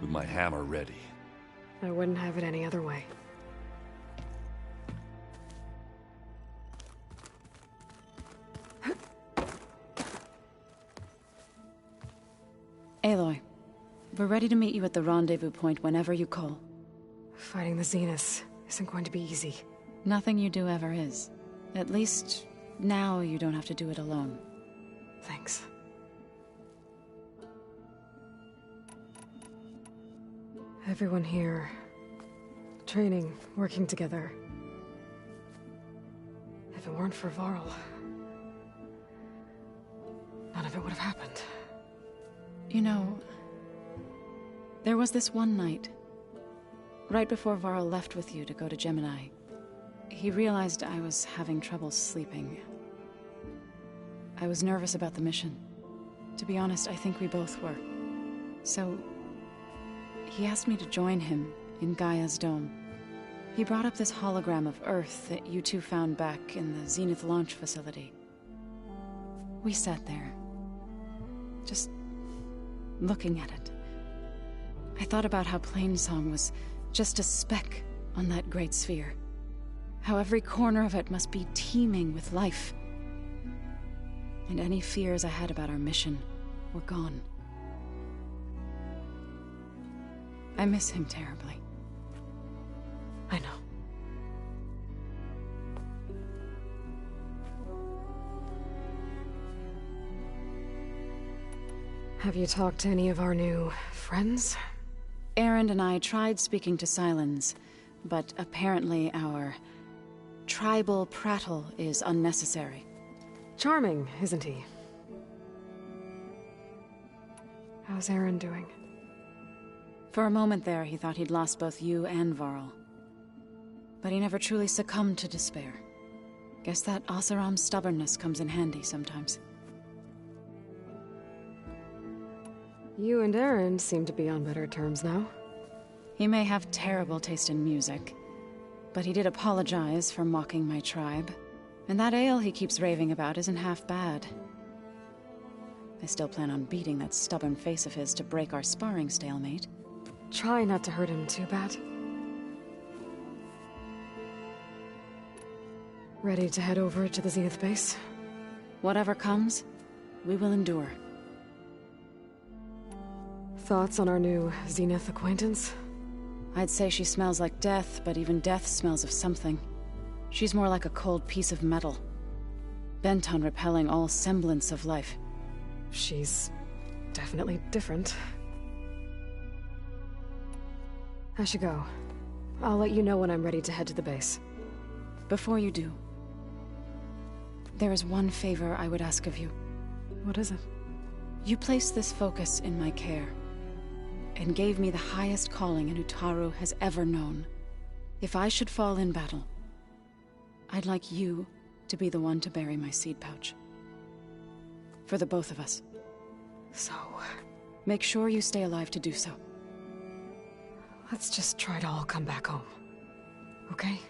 with my hammer ready. I wouldn't have it any other way. Aloy, we're ready to meet you at the rendezvous point whenever you call. Fighting the Zeniths isn't going to be easy. Nothing you do ever is. At least, now you don't have to do it alone. Thanks. Everyone here, training, working together. If it weren't for Varl, none of it would have happened. You know, there was this one night, right before Varl left with you to go to Gemini. He realized I was having trouble sleeping. I was nervous about the mission. To be honest, I think we both were. So, he asked me to join him in Gaia's dome. He brought up this hologram of Earth that you two found back in the Zenith launch facility. We sat there, just looking at it. I thought about how Plainsong was just a speck on that great sphere. How every corner of it must be teeming with life. And any fears I had about our mission were gone. I miss him terribly. I know. Have you talked to any of our new friends? Erend and I tried speaking to Sylens, but apparently our tribal prattle is unnecessary. Charming, isn't he? How's Aaron doing? For a moment there, he thought he'd lost both you and Varl. But he never truly succumbed to despair. Guess that Oseram's stubbornness comes in handy sometimes. You and Aaron seem to be on better terms now. He may have terrible taste in music, but he did apologize for mocking my tribe. And that ale he keeps raving about isn't half bad. I still plan on beating that stubborn face of his to break our sparring stalemate. Try not to hurt him too bad. Ready to head over to the Zenith base? Whatever comes, we will endure. Thoughts on our new Zenith acquaintance? I'd say she smells like death, but even death smells of something. She's more like a cold piece of metal, bent on repelling all semblance of life. She's definitely different. I should go. I'll let you know when I'm ready to head to the base. Before you do, there is one favor I would ask of you. What is it? You placed this focus in my care, and gave me the highest calling an Utaru has ever known. If I should fall in battle, I'd like you to be the one to bury my seed pouch. For the both of us. So... make sure you stay alive to do so. Let's just try to all come back home. Okay?